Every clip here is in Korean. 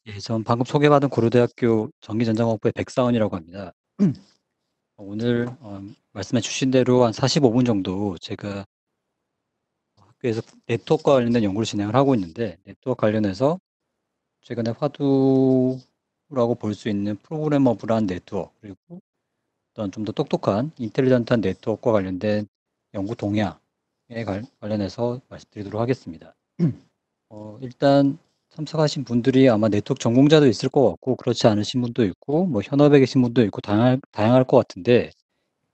예, 전 방금 소개받은 고려대학교 전기전자공학부의 백사원이라고 합니다. 오늘 말씀해 주신 대로 한 45분 정도 제가 학교에서 네트워크와 관련된 연구를 진행을 하고 있는데, 네트워크 관련해서 최근에 화두라고 볼 수 있는 프로그래머블한 네트워크, 그리고 어떤 좀 더 똑똑한 인텔리전트한 네트워크와 관련된 연구 동향에 관련해서 말씀드리도록 하겠습니다. 일단 참석하신 분들이 아마 네트워크 전공자도 있을 것 같고, 그렇지 않으신 분도 있고, 뭐 현업에 계신 분도 있고, 다양할 것 같은데,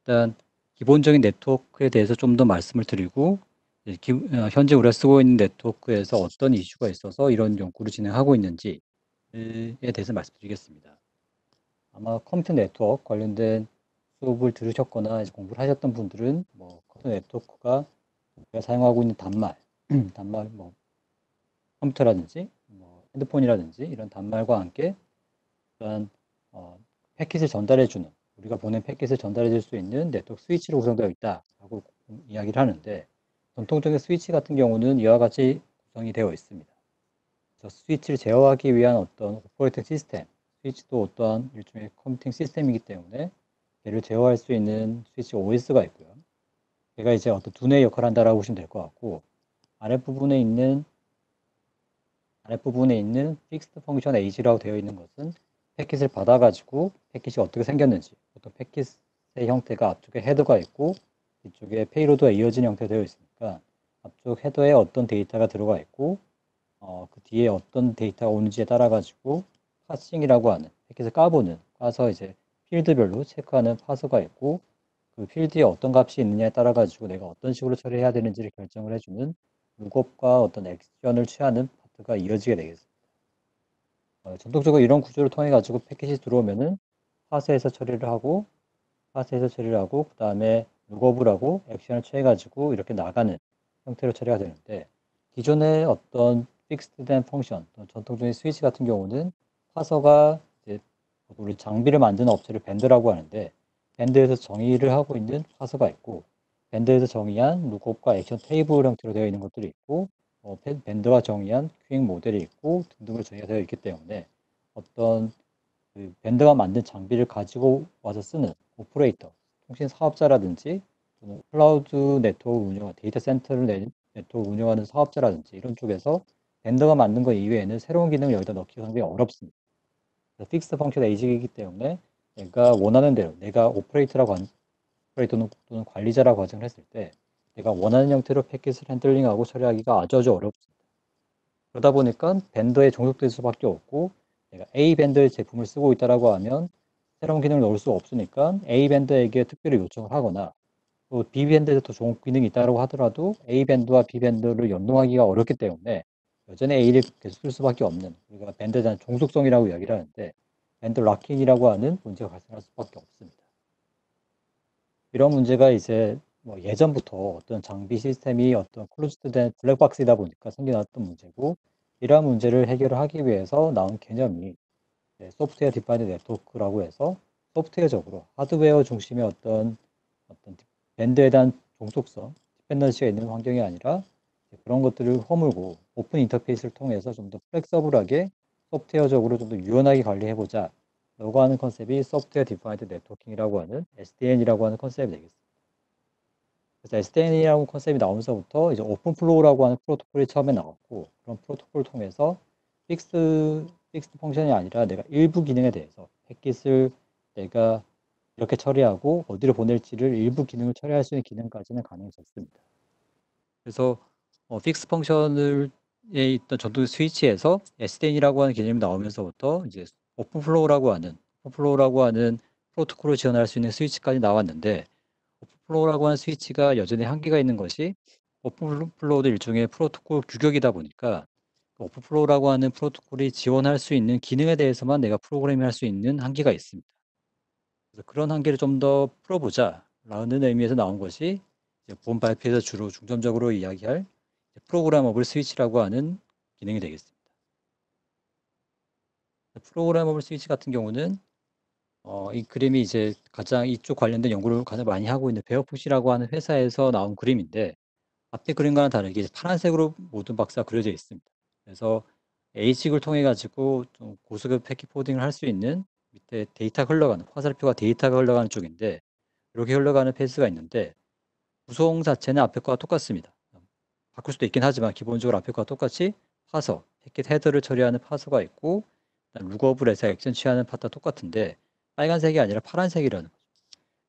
일단 기본적인 네트워크에 대해서 좀 더 말씀을 드리고, 현재 우리가 쓰고 있는 네트워크에서 어떤 이슈가 있어서 이런 연구를 진행하고 있는지에 대해서 말씀드리겠습니다. 아마 컴퓨터 네트워크 관련된 수업을 들으셨거나 이제 공부를 하셨던 분들은 뭐 컴퓨터 네트워크가 우리가 사용하고 있는 단말, 단말 뭐 컴퓨터라든지 뭐 핸드폰이라든지 이런 단말과 함께 어떤 패킷을 전달해주는, 우리가 보낸 패킷을 전달해 줄 수 있는 네트워크 스위치로 구성되어 있다라고 이야기를 하는데, 전통적인 스위치 같은 경우는 이와 같이 구성이 되어 있습니다. 그래서 스위치를 제어하기 위한 어떤 오퍼레이팅 시스템, 스위치도 어떠한 일종의 컴퓨팅 시스템이기 때문에 얘를 제어할 수 있는 스위치 OS가 있고요. 얘가 이제 어떤 두뇌의 역할을 한다라고 보시면 될 것 같고, 아랫부분에 있는 아랫부분에 있는 fixed function age라고 되어 있는 것은 패킷을 받아가지고 패킷이 어떻게 생겼는지, 어떤 패킷의 형태가 앞쪽에 헤더가 있고 뒤쪽에 페이로드가 이어진 형태가 되어 있으니까 앞쪽 헤더에 어떤 데이터가 들어가 있고 그 뒤에 어떤 데이터가 오는지에 따라 가지고 파싱이라고 하는, 패킷을 까서 이제 필드별로 체크하는 파서가 있고, 그 필드에 어떤 값이 있느냐에 따라 가지고 내가 어떤 식으로 처리해야 되는지를 결정을 해주는 룩업과 어떤 액션을 취하는 파트가 이어지게 되겠습니다. 전통적으로 이런 구조를 통해 가지고 패킷이 들어오면은 파스에서 처리를 하고, 그 다음에 룩업을 하고 액션을 취해 가지고 이렇게 나가는 형태로 처리가 되는데, 기존의 어떤 픽스드된 펑션, 전통적인 스위치 같은 경우는 파서가 이제 우리 장비를 만드는 업체를 밴드라고 하는데, 밴드에서 정의를 하고 있는 파서가 있고, 밴드에서 정의한 룩업과 액션 테이블 형태로 되어 있는 것들이 있고, 밴드가 정의한 큐잉 모델이 있고 등등으로 정의가 되어 있기 때문에 어떤 그 밴드가 만든 장비를 가지고 와서 쓰는 오퍼레이터, 통신 사업자라든지 또는 클라우드 네트워크 데이터 센터를 네트워크 운영하는 사업자라든지 이런 쪽에서 밴드가 만든 것 이외에는 새로운 기능을 여기다 넣기가 상당히 어렵습니다. 픽스 펑션 에이직이기 때문에 내가 원하는 대로, 내가 오퍼레이터 또는 관리자라고 가정을 했을 때 내가 원하는 형태로 패킷을 핸들링하고 처리하기가 아주 어렵습니다. 그러다 보니까 밴더에 종속될 수밖에 없고, 내가 A 밴드의 제품을 쓰고 있다라고 하면 새로운 기능을 넣을 수 없으니까 A 밴드에게 특별히 요청을 하거나, 또 B 밴드에 더 좋은 기능이 있다고 하더라도 A 밴드와 B 밴드를 연동하기가 어렵기 때문에 여전히 A를 계속 쓸 수밖에 없는, 우리가 밴드에 대한 종속성이라고 이야기를 하는데, 밴드 락킹이라고 하는 문제가 발생할 수밖에 없습니다. 이런 문제가 이제 뭐 예전부터 어떤 장비 시스템이 어떤 클로즈드된 블랙박스이다 보니까 생겨났던 문제고, 이러한 문제를 해결을 하기 위해서 나온 개념이 소프트웨어 디파인드 네트워크라고 해서, 소프트웨어적으로 하드웨어 중심의 어떤 밴드에 대한 종속성, 디펜던시가 있는 환경이 아니라 그런 것들을 허물고 오픈 인터페이스를 통해서 좀 더 플렉서블하게 소프트웨어적으로 좀 더 유연하게 관리해보자 라고 하는 컨셉이 소프트웨어 디파인드 네트워킹이라고 하는 SDN이라고 하는 컨셉이 되겠습니다. 그래서 SDN이라고 컨셉이 나오면서부터 이제 오픈 플로우라고 하는 프로토콜이 처음에 나왔고, 그런 프로토콜을 통해서 픽스드 펑션이 아니라 내가 일부 기능에 대해서 패킷을 내가 이렇게 처리하고 어디로 보낼지를 일부 기능을 처리할 수 있는 기능까지는 가능해졌습니다. 그래서 픽스 펑션을 에 있던 전통 스위치에서 SDN이라고 하는 개념이 나오면서부터 이제 오픈플로우라고 하는 프로토콜을 지원할 수 있는 스위치까지 나왔는데, 오픈플로우라고 하는 스위치가 여전히 한계가 있는 것이, 오픈플로우도 일종의 프로토콜 규격이다 보니까 오픈플로우라고 하는 프로토콜이 지원할 수 있는 기능에 대해서만 내가 프로그래밍 할 수 있는 한계가 있습니다. 그래서 그런 한계를 좀 더 풀어보자 라는 의미에서 나온 것이 본 발표에서 주로 중점적으로 이야기할 프로그래머블 스위치라고 하는 기능이 되겠습니다. 프로그래머블 스위치 같은 경우는 이 그림이 이제 가장 이쪽 관련된 연구를 가장 많이 하고 있는 베어푸시라고 하는 회사에서 나온 그림인데, 앞에 그림과는 다르게 파란색으로 모든 박스가 그려져 있습니다. 그래서 에이식을 통해 가지고 좀 고수급 패킷 포딩을 할 수 있는 밑에 데이터가 흘러가는 화살표가 데이터가 흘러가는 쪽인데 이렇게 흘러가는 페이스가 있는데 구성 자체는 앞에 거와 똑같습니다. 바꿀 수도 있긴 하지만 기본적으로 앞에 거와 똑같이 파서, 패킷 헤더를 처리하는 파서가 있고 룩업을 해서 액션 취하는 파트가 똑같은데 빨간색이 아니라 파란색이라는 거죠.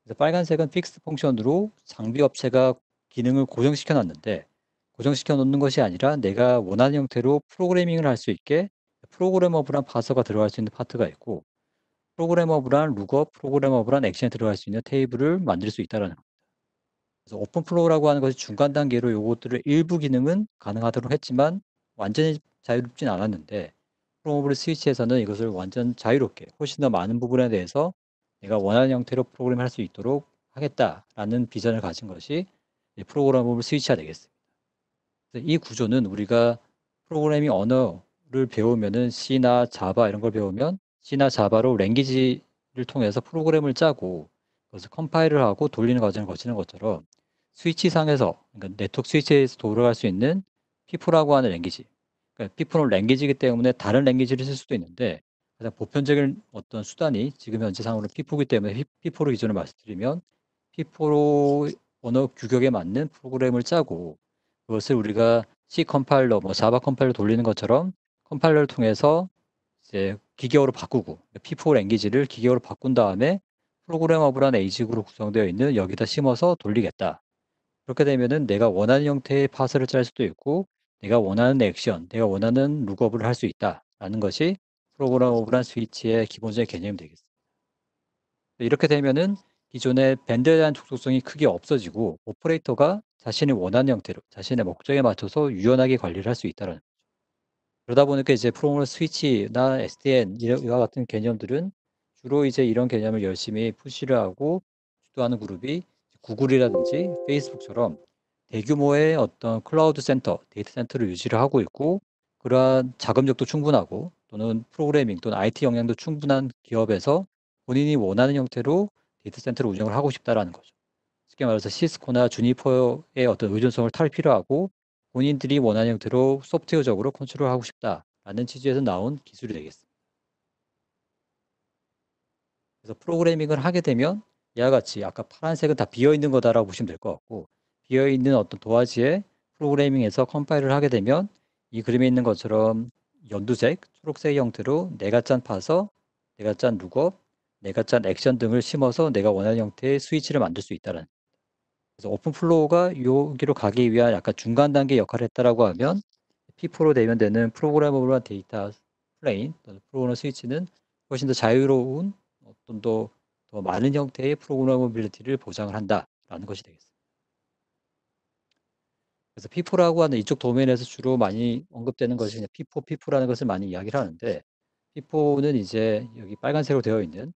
그래서 빨간색은 픽스 펑션으로 장비 업체가 기능을 고정시켜 놨는데 고정시켜 놓는 것이 아니라 내가 원하는 형태로 프로그래밍을 할 수 있게 프로그래머블한 파서가 들어갈 수 있는 파트가 있고 프로그래머블한 룩업, 프로그래머블한 액션이 들어갈 수 있는 테이블을 만들 수 있다는 거예요. 그래서 오픈 플로우라고 하는 것이 중간 단계로 요것들을 일부 기능은 가능하도록 했지만 완전히 자유롭진 않았는데 프로그래머블 스위치에서는 이것을 완전 자유롭게 훨씬 더 많은 부분에 대해서 내가 원하는 형태로 프로그램을 할 수 있도록 하겠다라는 비전을 가진 것이 프로그래머블 스위치가 되겠습니다. 그래서 이 구조는 우리가 프로그래밍 언어를 배우면은 C나 자바 이런 걸 배우면 C나 자바로 랭귀지를 통해서 프로그램을 짜고 그것을 컴파일을 하고 돌리는 과정을 거치는 것처럼 스위치상에서 그러니까 네트워크 스위치에서 돌아갈 수 있는 피포라고 하는 랭귀지 그러니까 피포는 랭귀지이기 때문에 다른 랭귀지를 쓸 수도 있는데 가장 보편적인 어떤 수단이 지금 현재 상으로 피포이기 때문에 피포로 기준을 말씀드리면 피포로 언어 규격에 맞는 프로그램을 짜고 그것을 우리가 C 컴파일러, 뭐 자바 컴파일러 돌리는 것처럼 컴파일러를 통해서 이제 기계어로 바꾸고 P4 랭귀지를 기계어로 바꾼 다음에 프로그래머블한 에이직으로 구성되어 있는 여기다 심어서 돌리겠다. 그렇게 되면은 내가 원하는 형태의 파스를 짤 수도 있고 내가 원하는 액션, 내가 원하는 룩업을 할 수 있다라는 것이 프로그래머블한 스위치의 기본적인 개념이 되겠습니다. 이렇게 되면은 기존의 밴드에 대한 족속성이 크게 없어지고 오퍼레이터가 자신이 원하는 형태로 자신의 목적에 맞춰서 유연하게 관리를 할 수 있다는 그러다 보니까 이제 프로그래머 스위치나 SDN 이와 같은 개념들은 주로 이제 이런 개념을 열심히 푸시를 하고 주도하는 그룹이 구글이라든지 페이스북처럼 대규모의 어떤 클라우드 센터, 데이터 센터를 유지를 하고 있고 그러한 자금력도 충분하고 또는 프로그래밍 또는 IT 역량도 충분한 기업에서 본인이 원하는 형태로 데이터 센터를 운영을 하고 싶다라는 거죠. 쉽게 말해서 시스코나 주니퍼의 어떤 의존성을 탈피하고 본인들이 원하는 형태로 소프트웨어적으로 컨트롤하고 싶다라는 취지에서 나온 기술이 되겠습니다. 그래서 프로그래밍을 하게 되면 이와 같이 아까 파란색은 다 비어 있는 거다라고 보시면 될 것 같고 비어 있는 어떤 도화지에 프로그래밍에서 컴파일을 하게 되면 이 그림에 있는 것처럼 연두색, 초록색 형태로 내가 짠 파서, 내가 짠 룩업, 내가 짠 액션 등을 심어서 내가 원하는 형태의 스위치를 만들 수 있다는 그래서 오픈 플로우가 여기로 가기 위한 약간 중간 단계 역할을 했다라고 하면 P4로 대면되는 프로그래머블한 데이터 플레인, 프로그래머 스위치는 훨씬 더 자유로운 어떤 더 많은 형태의 프로그래머빌리티를 보장을 한다라는 것이 되겠습니다. 그래서 P4라고 하는 이쪽 도메인에서 주로 많이 언급되는 것이 그냥 P4, P4라는 것을 많이 이야기를 하는데 P4는 이제 여기 빨간색으로 되어 있는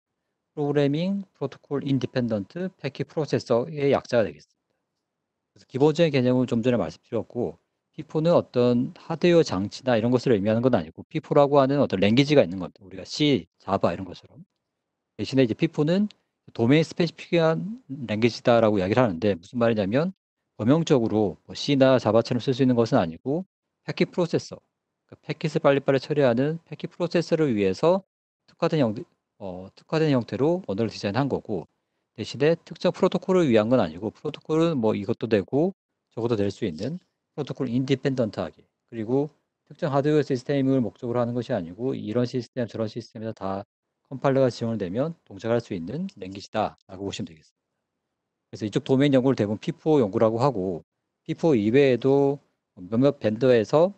프로그래밍 프로토콜 인디펜던트 패킷 프로세서의 약자가 되겠습니다. 그래서 기본적인 개념은 좀 전에 말씀드렸고 P4는 어떤 하드웨어 장치나 이런 것을 의미하는 건 아니고 P4라고 하는 어떤 랭귀지가 있는 겁니다. 우리가 C, 자바 이런 것처럼. 대신에 이제 P4는 도메인 스페시픽한 랭귀지다라고 이야기를 하는데 무슨 말이냐면 범용적으로 뭐 C나 자바처럼 쓸 수 있는 것은 아니고 패킷 프로세서, 그러니까 패킷을 빨리빨리 처리하는 패킷 프로세서를 위해서 특화된, 특화된 형태로 언어를 디자인한 거고 대신에 특정 프로토콜을 위한 건 아니고 프로토콜은 뭐 이것도 되고 저것도 될 수 있는 프로토콜 인디펜던트하게 그리고 특정 하드웨어 시스템을 목적으로 하는 것이 아니고 이런 시스템 저런 시스템에서 다 컴파일러가 지원을 되면 동작할 수 있는 랭귀지다라고 보시면 되겠습니다. 그래서 이쪽 도메인 연구를 대부분 P4 연구라고 하고 P4 이외에도 몇몇 밴더에서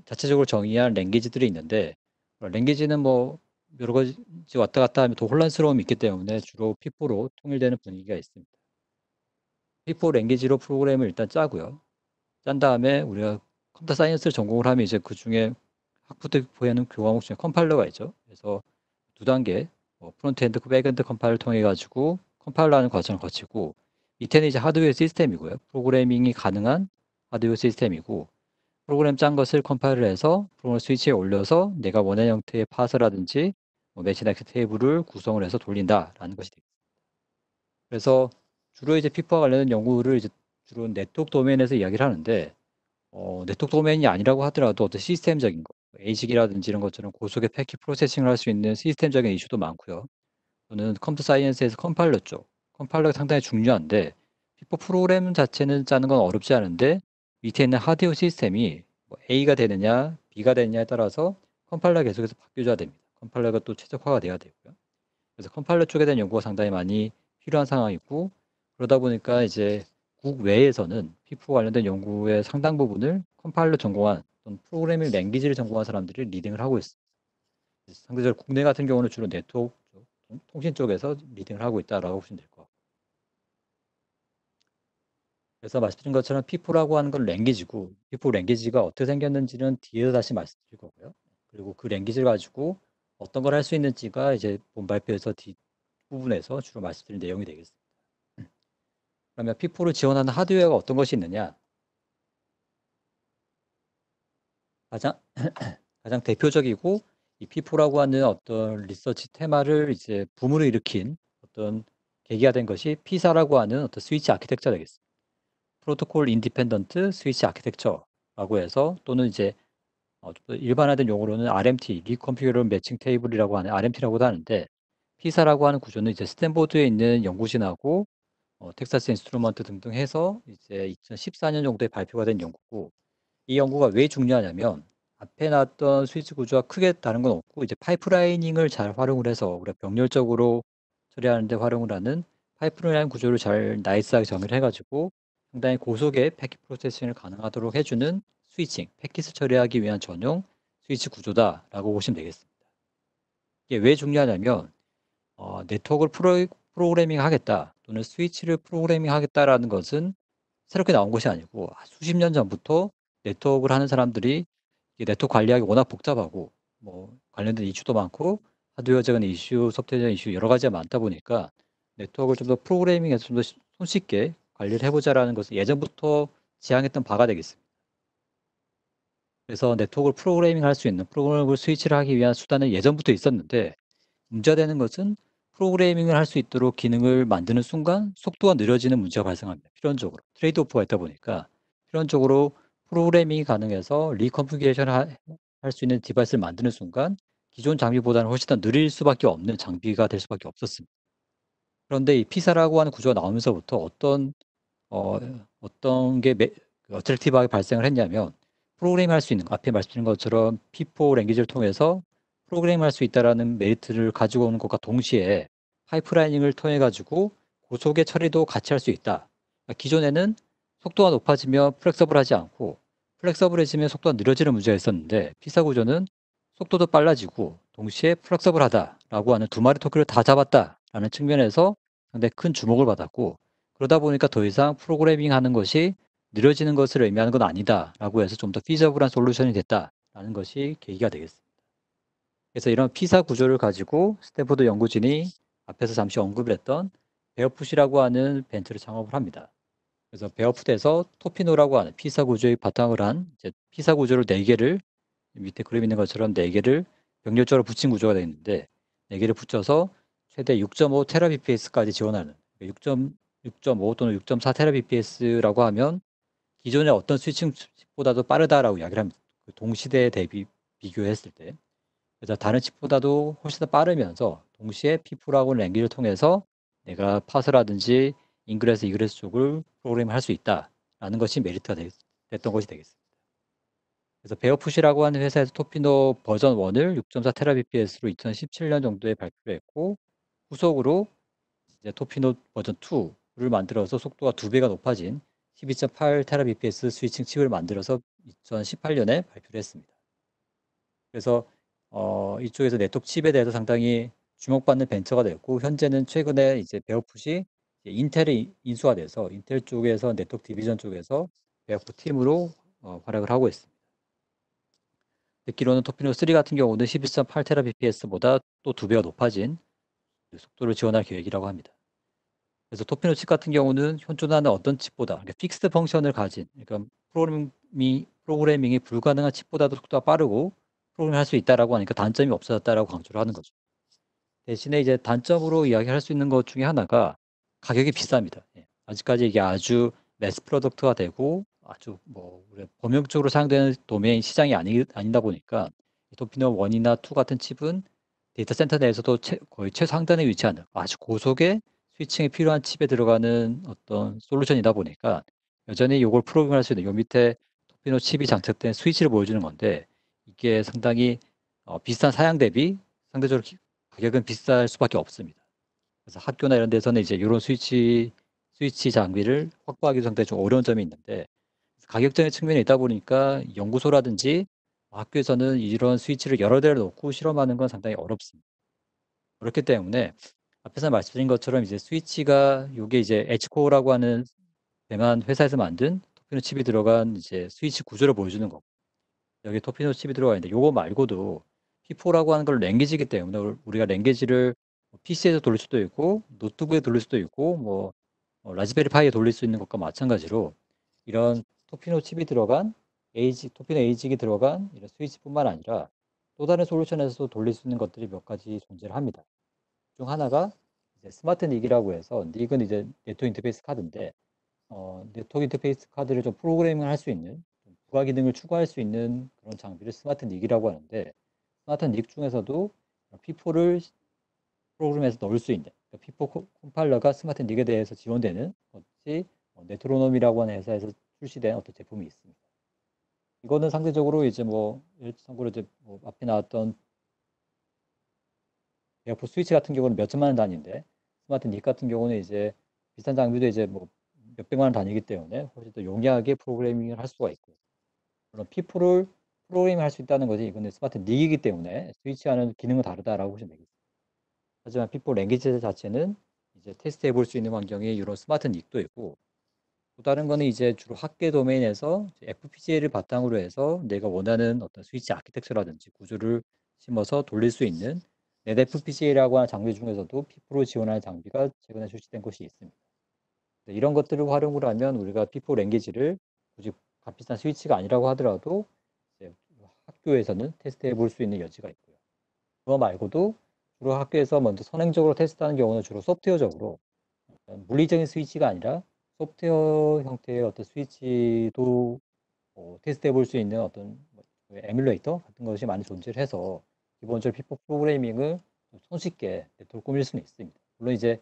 자체적으로 정의한 랭귀지들이 있는데 랭귀지는 뭐 여러 가지 왔다 갔다 하면 더 혼란스러움이 있기 때문에 주로 P4로 통일되는 분위기가 있습니다. P4 랭귀지로 프로그램을 일단 짜고요. 짠 다음에 우리가 컴퓨터 사이언스를 전공을 하면 이제 그 중에 학부되는 교과목 중에 컴파일러가 있죠. 그래서 두 단계 프론트엔드, 백엔드 컴파일을 통해 가지고 컴파일러하는 과정을 거치고 밑에는 이제 하드웨어 시스템이고요. 프로그래밍이 가능한 하드웨어 시스템이고 프로그램 짠 것을 컴파일을 해서 프로그램 스위치에 올려서 내가 원하는 형태의 파서라든지 매치 넥스 테이블을 구성을 해서 돌린다라는 것이 되겠습니다. 그래서 주로 이제 피프와 관련된 연구를 이제 주로 네트워크 도메인에서 이야기를 하는데 네트워크 도메인이 아니라고 하더라도 어떤 시스템적인 거 에이식이라든지 이런 것처럼 고속의 패킷 프로세싱을 할 수 있는 시스템적인 이슈도 많고요. 또는 컴퓨터 사이언스에서 컴파일러 쪽, 컴파일러가 상당히 중요한데 피포 프로그램 자체는 짜는 건 어렵지 않은데 밑에 있는 하드웨어 시스템이 뭐 A가 되느냐, B가 되느냐에 따라서 컴파일러가 계속해서 바뀌어줘야 됩니다. 컴파일러가 또 최적화가 돼야 되고요. 그래서 컴파일러 쪽에 대한 연구가 상당히 많이 필요한 상황이고 그러다 보니까 이제 국외에서는 피포 관련된 연구의 상당 부분을 컴파일러 전공한 또는 프로그래밍 랭귀지를 전공한 사람들이 리딩을 하고 있습니다. 상대적으로 국내 같은 경우는 주로 네트워크 쪽, 통신 쪽에서 리딩을 하고 있다라고 보시면 될 것 같고. 그래서 말씀드린 것처럼 피포라고 하는 건 랭귀지고 피포 랭귀지가 어떻게 생겼는지는 뒤에서 다시 말씀드릴 거고요. 그리고 그 랭귀지를 가지고 어떤 걸 할 수 있는지가 이제 본 발표에서 뒷부분에서 주로 말씀드린 내용이 되겠습니다. 그러면 피포를 지원하는 하드웨어가 어떤 것이 있느냐? 가장 가장 대표적이고 이 피포라고 하는 어떤 리서치 테마를 이제 붐으로 일으킨 어떤 계기가 된 것이 피사라고 하는 어떤 스위치 아키텍처 되겠습니다. 프로토콜 인디펜던트 스위치 아키텍처라고 해서 또는 이제 좀더 일반화된 용어로는 RMT, 리configurable 매칭 테이블이라고 하는 RMT라고도 하는데 피사라고 하는 구조는 이제 스탠포드에 있는 연구진하고 텍사스 인스트루먼트 등등 해서 이제 2014년 정도에 발표가 된 연구고 이 연구가 왜 중요하냐면 앞에 나왔던 스위치 구조와 크게 다른 건 없고 이제 파이프라이닝을 잘 활용을 해서 우리가 병렬적으로 처리하는 데 활용을 하는 파이프라인 구조를 잘 나이스하게 정의를 해가지고 상당히 고속의 패킷 프로세싱을 가능하도록 해주는 스위칭, 패킷을 처리하기 위한 전용 스위치 구조다라고 보시면 되겠습니다. 이게 왜 중요하냐면 네트워크를 프로그래밍 하겠다 또는 스위치를 프로그래밍 하겠다라는 것은 새롭게 나온 것이 아니고 수십 년 전부터 네트워크를 하는 사람들이 이 네트워크 관리하기 워낙 복잡하고 뭐 관련된 이슈도 많고 하드웨어적인 이슈, 소프트웨어적인 이슈 여러 가지가 많다 보니까 네트워크를 좀 더 프로그래밍해서 좀 더 손쉽게 관리를 해보자라는 것을 예전부터 지향했던 바가 되겠습니다. 그래서 네트워크를 프로그래밍 할 수 있는 프로그래밍을 스위치를 하기 위한 수단은 예전부터 있었는데 문제가 되는 것은 프로그래밍을 할 수 있도록 기능을 만드는 순간 속도가 느려지는 문제가 발생합니다. 필연적으로. 트레이드 오프가 있다 보니까 필연적으로 프로그래밍이 가능해서 리컨피규레이션 할 수 있는 디바이스를 만드는 순간 기존 장비보다는 훨씬 더 느릴 수밖에 없는 장비가 될 수밖에 없었습니다. 그런데 이 피사라고 하는 구조가 나오면서부터 어, 어떤 게 어트랙티브하게 발생을 했냐면 프로그래밍 할 수 있는 거, 앞에 말씀드린 것처럼 P4 랭귀지를 통해서 프로그래밍 할 수 있다라는 메리트를 가지고 오는 것과 동시에 파이프라이닝을 통해 가지고 고속의 처리도 같이 할 수 있다. 그러니까 기존에는 속도가 높아지면 플렉서블하지 않고 플렉서블해지면 속도가 느려지는 문제가 있었는데 피사 구조는 속도도 빨라지고 동시에 플렉서블하다라고 하는 두 마리 토끼를 다 잡았다라는 측면에서 상당히 큰 주목을 받았고 그러다 보니까 더 이상 프로그래밍 하는 것이 느려지는 것을 의미하는 건 아니다라고 해서 좀 더 피저블한 솔루션이 됐다라는 것이 계기가 되겠습니다. 그래서 이런 피사 구조를 가지고 스탠포드 연구진이 앞에서 잠시 언급을 했던 베어풋이라고 하는 벤트를 창업을 합니다. 그래서 베어풋에서 토피노라고 하는 피사 구조의 바탕을 한 이제 피사 구조를 4개를 밑에 그림 있는 것처럼 4개를 병렬적으로 붙인 구조가 되어 있는데 4개를 붙여서 최대 6.5 테라bps까지 지원하는 6.5 또는 6.4 테라bps라고 하면 기존의 어떤 스위칭 칩보다도 빠르다라고 이야기를 합니다. 그 동시대에 대비 비교했을 때. 그래서 다른 칩보다도 훨씬 더 빠르면서 동시에 피프라고 랭귀지를 통해서 내가 파스라든지 인그레스, 이그레스 쪽을 프로그램을 할 수 있다라는 것이 메리트가 됐던 것이 되겠습니다. 그래서 베어풋이라고 하는 회사에서 토피노 버전 1을 6.4 테라bps로 2017년 정도에 발표했고 후속으로 이제 토피노 버전 2를 만들어서 속도가 2배가 높아진 12.8 테라bps 스위칭 칩을 만들어서 2018년에 발표를 했습니다. 그래서 이쪽에서 네트워크 칩에 대해서 상당히 주목받는 벤처가 됐고 현재는 최근에 이제 베어풋이 인텔에 인수가 돼서 인텔 쪽에서 네트워크 디비전 쪽에서 베어풋 팀으로 활약을 하고 있습니다. 듣기로는 토피노 3 같은 경우는 11.8 테라bps보다 또 2배가 높아진 속도를 지원할 계획이라고 합니다. 그래서 토피노 칩 같은 경우는 현존하는 어떤 칩보다 그러니까 픽스드 펑션을 가진 그러니까 프로그래밍이 불가능한 칩보다도 속도가 빠르고 프로그램을 할 수 있다라고 하니까 단점이 없어졌다라고 강조를 하는 거죠. 대신에 이제 단점으로 이야기할 수 있는 것 중에 하나가 가격이 비쌉니다. 예. 아직까지 이게 아주 매스 프로덕트가 되고 아주 뭐 범용적으로 사용되는 도메인 시장이 아니다 보니까 도피노 1이나 2 같은 칩은 데이터 센터 내에서도 거의 최상단에 위치하는 아주 고속의 스위칭이 필요한 칩에 들어가는 어떤 솔루션이다 보니까 여전히 요걸 프로그램할 수 있는 요 밑에 도피노 칩이 장착된 스위치를 보여주는 건데 이게 상당히 비싼 사양 대비 상대적으로 가격은 비쌀 수밖에 없습니다. 그래서 학교나 이런 데서는 이제 요런 스위치 장비를 확보하기도 상당히 좀 어려운 점이 있는데 가격적인 측면이 있다 보니까 연구소라든지 학교에서는 이런 스위치를 여러 대를 놓고 실험하는 건 상당히 어렵습니다. 그렇기 때문에 앞에서 말씀드린 것처럼 이제 스위치가 요게 이제 H코어라고 하는 대만 회사에서 만든 토피노 칩이 들어간 이제 스위치 구조를 보여주는 거고 여기 토피노 칩이 들어가 있는데 요거 말고도 P4라고 하는 걸 랭귀지이기 때문에 우리가 랭귀지를 PC에서 돌릴 수도 있고 노트북에 돌릴 수도 있고 뭐 라즈베리 파이에 돌릴 수 있는 것과 마찬가지로 이런 토피노 칩이 들어간 토피노 에이직이 들어간 이런 스위치뿐만 아니라 또 다른 솔루션에서도 돌릴 수 있는 것들이 몇 가지 존재를 합니다. 중 하나가 이제 스마트 닉이라고 해서 닉은 이제 네트워크 인터페이스 카드인데 네트워크 인터페이스 카드를 좀 프로그래밍을 할 수 있는 좀 부가 기능을 추가할 수 있는 그런 장비를 스마트 닉이라고 하는데 스마트 닉 중에서도 P4를 프로그램에서 넣을 수 있는 P4 컴파일러가 스마트 닉에 대해서 지원되는 것이 네트로놈이라고 하는 회사에서 출시된 어떤 제품이 있습니다. 이거는 상대적으로 이제 뭐 참고로 이제 뭐 앞에 나왔던 에어포 스위치 같은 경우는 몇천만 원 단위인데 스마트 닉 같은 경우는 이제 비싼 장비도 이제 뭐 몇백만 원 단위이기 때문에 훨씬 더 용이하게 프로그래밍을 할 수가 있고 물론 P4를 프로그래밍 할 수 있다는 것이 이거는 스마트 닉이기 때문에 스위치와는 기능은 다르다라고 보시면 되겠습니다. 하지만 P4 랭귀지 자체는 이제 테스트 해볼 수 있는 환경에 이런 스마트 닉도 있고 또 다른 거는 이제 주로 학계 도메인에서 FPGA를 바탕으로 해서 내가 원하는 어떤 스위치 아키텍처라든지 구조를 심어서 돌릴 수 있는 NetFPGA라고 하는 장비 중에서도 P4를 지원하는 장비가 최근에 출시된 곳이 있습니다. 이런 것들을 활용을 하면 우리가 P4 랭귀지를 굳이 값비싼 스위치가 아니라고 하더라도 이제 학교에서는 테스트해 볼 수 있는 여지가 있고요. 그거 말고도 주로 학교에서 먼저 선행적으로 테스트하는 경우는 주로 소프트웨어적으로 물리적인 스위치가 아니라 소프트웨어 형태의 어떤 스위치도 테스트해 볼 수 있는 어떤 에뮬레이터 같은 것이 많이 존재를 해서 기본적으로 P4 프로그래밍을 손쉽게 꾸밀 수는 있습니다. 물론 이제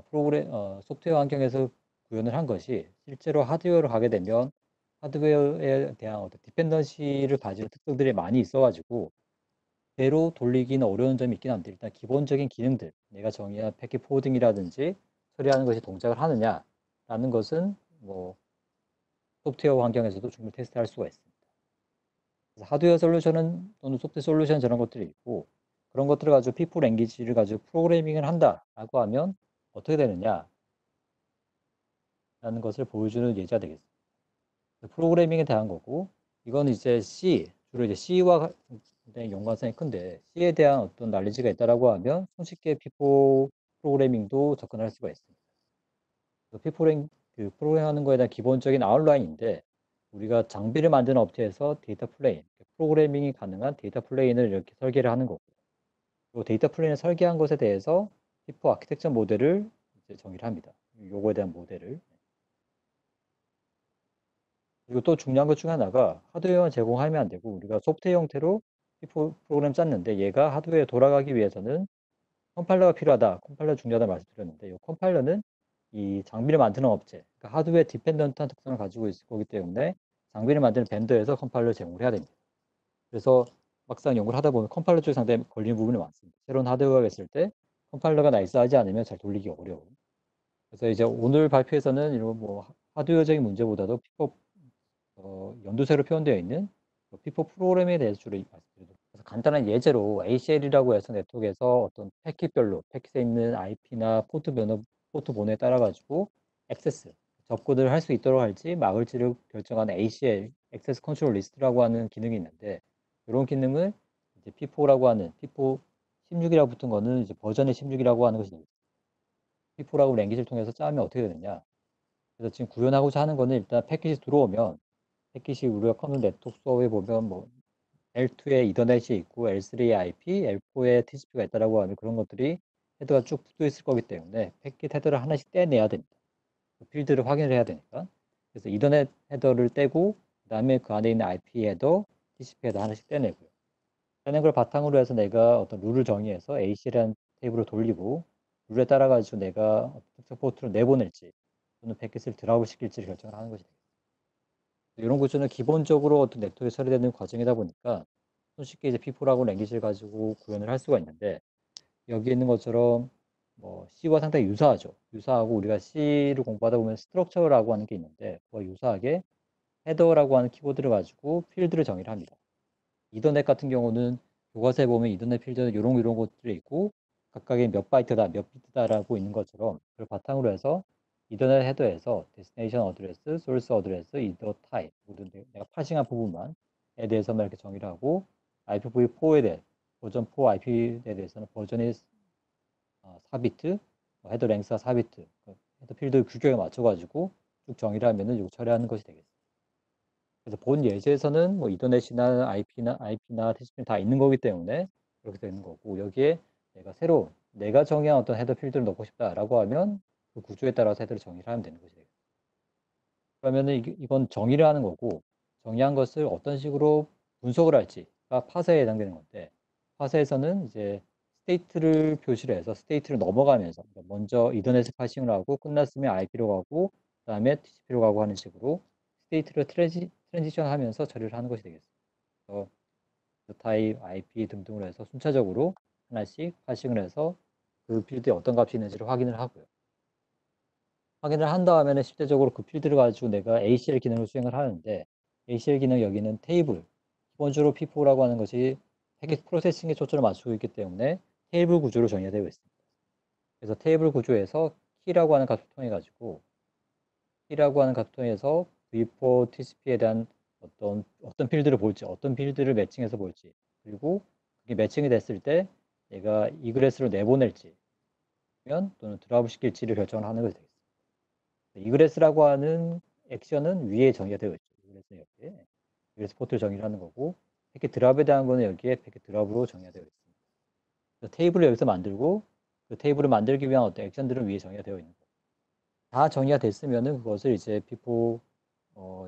소프트웨어 환경에서 구현을 한 것이 실제로 하드웨어로 가게 되면 하드웨어에 대한 어떤 디펜던시를 가지는 특성들이 많이 있어가지고 대로 돌리기는 어려운 점이 있긴 한데 일단 기본적인 기능들 내가 정의한 패킷 포워딩이라든지 처리하는 것이 동작을 하느냐라는 것은 뭐 소프트웨어 환경에서도 충분히 테스트할 수가 있습니다. 그래서 하드웨어 솔루션은 또는 소프트웨어 솔루션 저런 것들이 있고 그런 것들을 가지고 P4 랭귀지를 가지고 프로그래밍을 한다라고 하면 어떻게 되느냐라는 것을 보여주는 예제가 되겠습니다. 프로그래밍에 대한 거고 이건 이제 주로 이제 C와 굉장히 연관성이 큰데 C에 대한 어떤 난리지가 있다라고 하면 손쉽게 P4 프로그래밍도 접근할 수가 있습니다. P4 프로그램하는 거에 대한 기본적인 아웃라인인데 우리가 장비를 만드는 업체에서 데이터 플레인, 프로그래밍이 가능한 데이터 플레인을 이렇게 설계를 하는 거고 그 데이터 플레인을 설계한 것에 대해서 P4 아키텍처 모델을 이제 정의를 합니다. 요거에 대한 모델을. 그리고 또 중요한 것 중 하나가 하드웨어만 제공하면 안 되고 우리가 소프트웨어 형태로 P4 프로그램 짰는데 얘가 하드웨어에 돌아가기 위해서는 컴파일러가 필요하다. 컴파일러 중요하다 말씀드렸는데 이 컴파일러는 이 장비를 만드는 업체, 그러니까 하드웨어 디펜던트한 특성을 가지고 있을 거기 때문에 장비를 만드는 벤더에서 컴파일러를 제공을 해야 됩니다. 그래서 막상 연구를 하다 보면 컴파일러 쪽에 상당히 걸리는 부분이 많습니다. 새로운 하드웨어가 있을 때 컴파일러가 나이스하지 않으면 잘 돌리기 어려운. 그래서 이제 오늘 발표에서는 이런 뭐 하드웨어적인 문제보다도 피법 연두색으로 표현되어 있는 P4 프로그램에 대해서 주로 말씀드리도록 그래서 간단한 예제로 ACL이라고 해서 네트워크에서 어떤 패킷별로 패킷에 있는 IP나 포트 번호에 따라 가지고 액세스 접근을 할 수 있도록 할지 막을지를 결정하는 ACL 액세스 컨트롤 리스트라고 하는 기능이 있는데 이런 기능을 이제 P4라고 하는 P4 16이라고 붙은 거는 이제 버전의 16이라고 하는 것이 P4라고 랭귀지를 통해서 짜면 어떻게 되느냐 그래서 지금 구현하고자 하는 거는 일단 패킷이 들어오면 패킷이 우리가 커널 네트워크 수업에 보면 뭐 L2에 이더넷이 있고 L3에 IP, L4에 TCP가 있다라고 하면 그런 것들이 헤더가 쭉 붙어 있을 거기 때문에 패킷 헤더를 하나씩 떼내야 됩니다. 그 필드를 확인을 해야 되니까. 그래서 이더넷 헤더를 떼고 그다음에 그 안에 있는 IP 헤더, TCP 헤더 하나씩 떼내고요. 라는 걸 바탕으로 해서 내가 어떤 룰을 정의해서 AC라는 테이블을 돌리고 룰에 따라 가지고 내가 어떤 특정 포트를 내보낼지 또는 패킷을 드랍을 시킬지를 결정을 하는 것이 되겠습니다. 이런 구조는 기본적으로 어떤 네트워크에 처리되는 과정이다 보니까 손쉽게 이제 P4라고 랭귀지를 가지고 구현을 할 수가 있는데 여기 있는 것처럼 뭐 C와 상당히 유사하죠. 유사하고 우리가 C를 공부하다 보면 스트럭처라고 하는 게 있는데 그와 유사하게 헤더라고 하는 키워드를 가지고 필드를 정의를 합니다. 이더넷 같은 경우는 교과서에 보면 이더넷 필드는 요런 것들이 있고 각각의 몇 바이트다, 몇 비트다라고 있는 것처럼 그걸 바탕으로 해서 이더넷 헤더에서 데스티네이션 어드레스, 소스 어드레스, 이더 타입 모든 내가 파싱한 부분만에 대해서만 이렇게 정의를 하고 IPv4에 대해 버전 4 IP에 대해서는 버전이 4비트, 헤더 랭스가 4비트, 헤더 필드 규격에 맞춰가지고 쭉 정의를 하면은 이거 처리하는 것이 되겠습니다. 그래서 본 예제에서는 뭐 이더넷이나 IP나 TCP 다 있는 거기 때문에 그렇게 되는 거고 여기에 내가 새로 내가 정의한 어떤 헤더 필드를 넣고 싶다라고 하면 그 구조에 따라서 헤더를 정의를 하면 되는 것이 되겠습니다. 그러면은 이건 정의를 하는 거고 정의한 것을 어떤 식으로 분석을 할지가 파세에 해당되는 건데 파세에서는 이제 스테이트를 표시를 해서 스테이트를 넘어가면서 그러니까 먼저 이더넷을 파싱을 하고 끝났으면 IP로 가고 그다음에 TCP로 가고 하는 식으로 스테이트를 트랜지션 하면서 처리를 하는 것이 되겠습니다. 그래서 그 타입, IP 등등으로 해서 순차적으로 하나씩 파싱을 해서 그 필드에 어떤 값이 있는지를 확인을 하고요. 확인을 한 다음에는 실제적으로 그 필드를 가지고 내가 ACL 기능을 수행을 하는데 ACL 기능 여기는 테이블, 기본적으로 P4라고 하는 것이 패킷 프로세싱에 초점을 맞추고 있기 때문에 테이블 구조로 정의되어 있습니다. 그래서 테이블 구조에서 키라고 하는 값을 통해 가지고 키라고 하는 값을 통해서 V4 TCP에 대한 어떤 필드를 볼지, 어떤 필드를 매칭해서 볼지, 그리고 그게 매칭이 됐을 때 내가 이그레스로 내보낼지, 또는 드랍을 시킬지를 결정을 하는 것이 되겠습니다. 이그레스라고 하는 액션은 위에 정의가 되어 있죠. 이그레스 여기에. 이그레스 포트를 정의를 하는 거고, 패킷 드랍에 대한 거는 여기에 패킷 드랍으로 정의가 되어 있습니다. 그래서 테이블을 여기서 만들고, 그 테이블을 만들기 위한 어떤 액션들은 위에 정의가 되어 있는 거고, 다 정의가 됐으면은 그것을 이제 P4,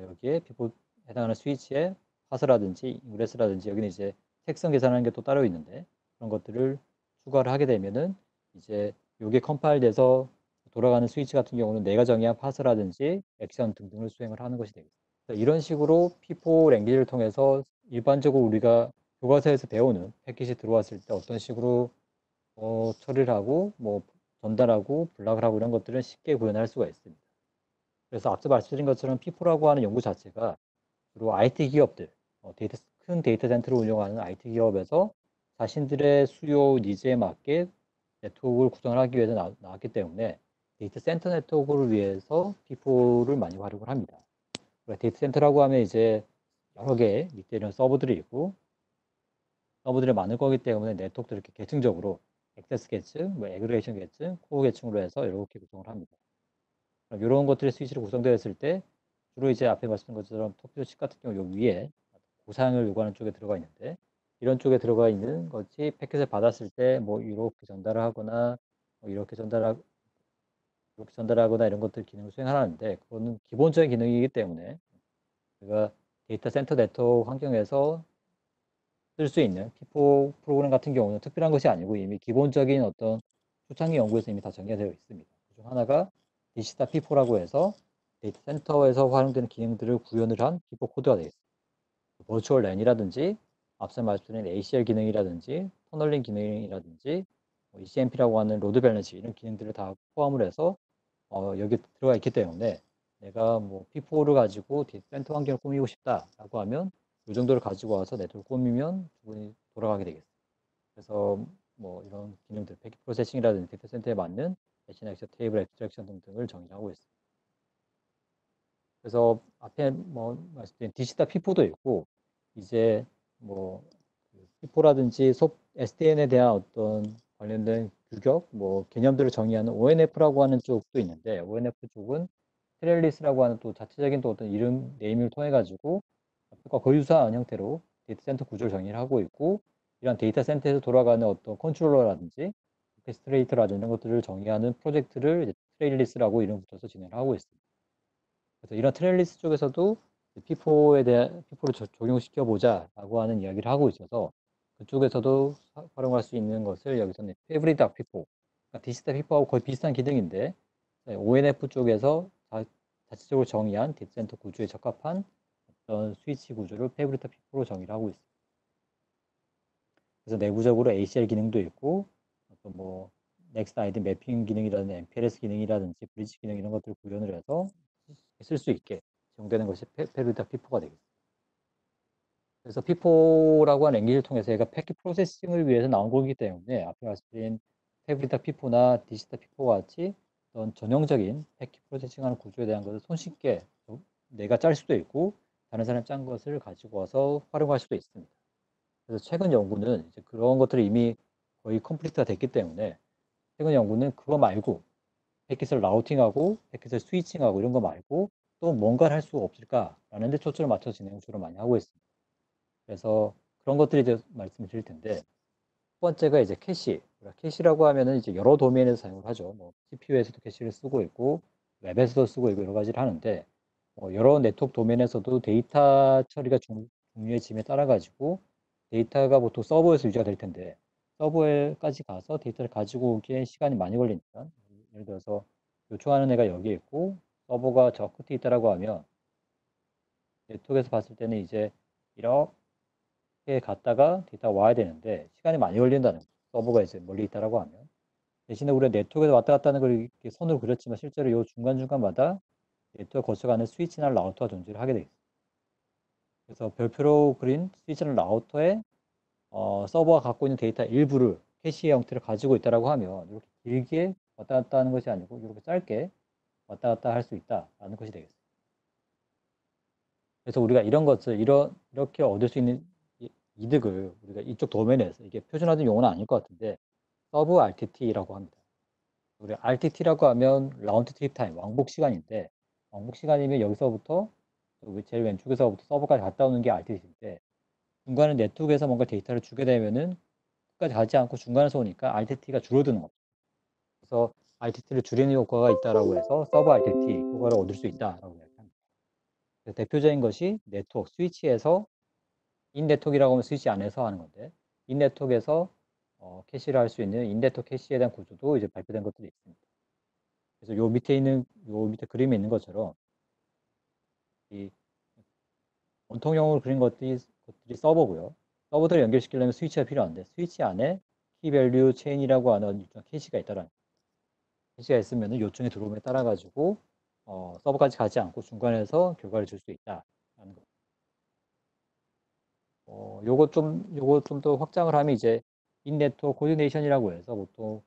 여기에 P4 해당하는 스위치에 파스라든지 이그레스라든지 여기는 이제 색성 계산하는 게 또 따로 있는데, 그런 것들을 추가를 하게 되면은 이제 요게 컴파일 돼서 돌아가는 스위치 같은 경우는 내가 정의한 파스라든지 액션 등등을 수행을 하는 것이 되겠습니다. 이런 식으로 P4 랭귀지를 통해서 일반적으로 우리가 교과서에서 배우는 패킷이 들어왔을 때 어떤 식으로 처리를 하고 뭐 전달하고 블락을 하고 이런 것들을 쉽게 구현할 수가 있습니다. 그래서 앞서 말씀드린 것처럼 P4라고 하는 연구 자체가 주로 IT 기업들, 큰 데이터 센터를 운영하는 IT 기업에서 자신들의 수요 니즈에 맞게 네트워크를 구성을 하기 위해서 나왔기 때문에 데이터 센터 네트워크를 위해서 P4를 많이 활용을 합니다. 데이터 센터라고 하면 이제 여러 개의 밑에 이런 서버들이 있고 서버들이 많을 거기 때문에 네트워크를 이렇게 계층적으로 액세스 계층, 뭐 애그레이션 계층, 코어 계층으로 해서 이렇게 구성을 합니다. 이런 것들이 스위치로 구성되어 있을 때 주로 이제 앞에 말씀드린 것처럼 터피도 칩 같은 경우 요 위에 고사양을 요구하는 쪽에 들어가 있는데 이런 쪽에 들어가 있는 것이 패킷을 받았을 때 뭐 이렇게 전달을 하거나 뭐 이렇게 전달하거나 이런 것들 기능을 수행하는데 그거는 기본적인 기능이기 때문에 우리가 데이터 센터 네트워크 환경에서 쓸 수 있는 P4 프로그램 같은 경우는 특별한 것이 아니고 이미 기본적인 어떤 초창기 연구에서 이미 다 정의가 되어 있습니다. 그중 하나가 DC다 P4라고 해서 데이터 센터에서 활용되는 기능들을 구현을 한 P4 코드가 되겠습니다. 버추얼 랜이라든지 앞서 말씀드린 ACL 기능이라든지 터널링 기능이라든지 ECMP라고 하는 로드 밸런스 이런 기능들을 다 포함을 해서 여기 들어가 있기 때문에 내가 뭐 P4를 가지고 데이터 센터 환경을 꾸미고 싶다라고 하면 이 정도를 가지고 와서 네트워크 꾸미면 충분히 돌아가게 되겠습니다. 그래서 뭐 이런 기능들, 패킷 프로세싱이라든지 데이터 센터에 맞는 대신 액션, 테이블 앱스트랙션 등등을 정의하고 있습니다. 그래서 앞에 뭐 말씀드린 DC다 P4도 있고 이제 뭐 P4라든지 SDN에 대한 어떤 관련된 규격, 뭐 개념들을 정의하는 ONF라고 하는 쪽도 있는데 ONF 쪽은 트렐리스라고 하는 또 자체적인 또 어떤 이름 네임을 통해 가지고 앞과 거의 유사한 형태로 데이터 센터 구조를 정의를 하고 있고 이런 데이터 센터에서 돌아가는 어떤 컨트롤러라든지 오케스트레이터라든지 이런 것들을 정의하는 프로젝트를 트레일리스라고 이름 붙여서 진행을 하고 있습니다. 그래서 이런 트레일리스 쪽에서도 P4에 대한 P4를 적용시켜 보자라고 하는 이야기를 하고 있어서 그쪽에서도 활용할 수 있는 것을 여기서는 Fabric FIFO, 그러니까 디지털 FIFO하고 거의 비슷한 기능인데 ONF 쪽에서 자체적으로 정의한 데이터센터 구조에 적합한 어떤 스위치 구조를 Fabric FIFO로 정의를 하고 있습니다. 그래서 내부적으로 ACL 기능도 있고 어떤 뭐 넥스트 아이디 매핑 기능이라든지 MPLS 기능이라든지 브리지 기능 이런 것들을 구현을 해서 쓸 수 있게 제공되는 것이 Fabric FIFO가 되겠습니다. 그래서 피포라고 하는 랭귀지를 통해서 얘가 패킷 프로세싱을 위해서 나온 거기 때문에 앞에 말씀드린 패브리타 피포나 디지타 피포와 같이 어떤 전형적인 패킷 프로세싱하는 구조에 대한 것을 손쉽게 내가 짤 수도 있고 다른 사람이 짠 것을 가지고 와서 활용할 수도 있습니다. 그래서 최근 연구는 이제 그런 것들이 이미 거의 컴플리트가 됐기 때문에 최근 연구는 그거 말고 패킷을 라우팅하고 패킷을 스위칭하고 이런 거 말고 또 뭔가를 할 수 없을까라는 데 초점을 맞춰 진행을 주로 많이 하고 있습니다. 그래서 그런 것들에 대해서 말씀을 드릴 텐데 첫 번째가 이제 캐시. 캐시라고 하면은 이제 여러 도메인에서 사용을 하죠. 뭐 CPU에서도 캐시를 쓰고 있고 웹에서도 쓰고 있고 여러 가지를 하는데 여러 네트워크 도메인에서도 데이터 처리가 중요해짐에 따라 가지고 데이터가 보통 서버에서 유지가 될 텐데 서버에까지 가서 데이터를 가지고 오기에 시간이 많이 걸리니까 예를 들어서 요청하는 애가 여기에 있고 서버가 저 끝에 있다라고 하면 네트워크에서 봤을 때는 이제 이렇게 갔다가 데이터가 와야 되는데 시간이 많이 걸린다는 거죠. 서버가 이제 멀리 있다라고 하면. 대신에 우리가 네트워크에서 왔다 갔다 하는 걸 이렇게 선으로 그렸지만 실제로 이 중간중간마다 네트워크 거쳐가는 스위치나 라우터가 존재를 하게 되겠습니다. 그래서 별표로 그린 스위치나 라우터에 서버가 갖고 있는 데이터 일부를 캐시의 형태를 가지고 있다라고 하면 이렇게 길게 왔다 갔다 하는 것이 아니고 이렇게 짧게 왔다 갔다 할 수 있다라는 것이 되겠습니다. 그래서 우리가 이런 것을 이렇게 얻을 수 있는 이득을 우리가 이쪽 도면에서 이게 표준화된 용어는 아닐 것 같은데 서브 RTT라고 합니다. 우리 RTT라고 하면 라운드 트립 타임, 왕복 시간인데 왕복 시간이면 여기서부터 제일 왼쪽에서부터 서버까지 갔다 오는 게 RTT인데 중간에 네트워크에서 뭔가 데이터를 주게 되면은 끝까지 가지 않고 중간에서 오니까 RTT가 줄어드는 거죠. 그래서 RTT를 줄이는 효과가 있다라고 해서 서브 RTT 효과를 얻을 수 있다라고 이야기합니다. 대표적인 것이 네트워크 스위치에서 인 네트워크라고 하면 스위치 안에서 하는 건데 인 네트워크에서 캐시를 할 수 있는 인 네트워크 캐시에 대한 구조도 이제 발표된 것들이 있습니다. 그래서 요 밑에 그림에 있는 것처럼 이 원통형으로 그린 것들이 서버고요. 서버들을 연결시키려면 스위치가 필요한데 스위치 안에 키밸류 체인이라고 하는 일종 캐시가 있다라는 캐시가 있으면 요청이 들어옴에 따라 가지고 서버까지 가지 않고 중간에서 결과를 줄 수 있다라는 거. 요거 좀 더 확장을 하면 이제 인네트워크 코디네이션이라고 해서 보통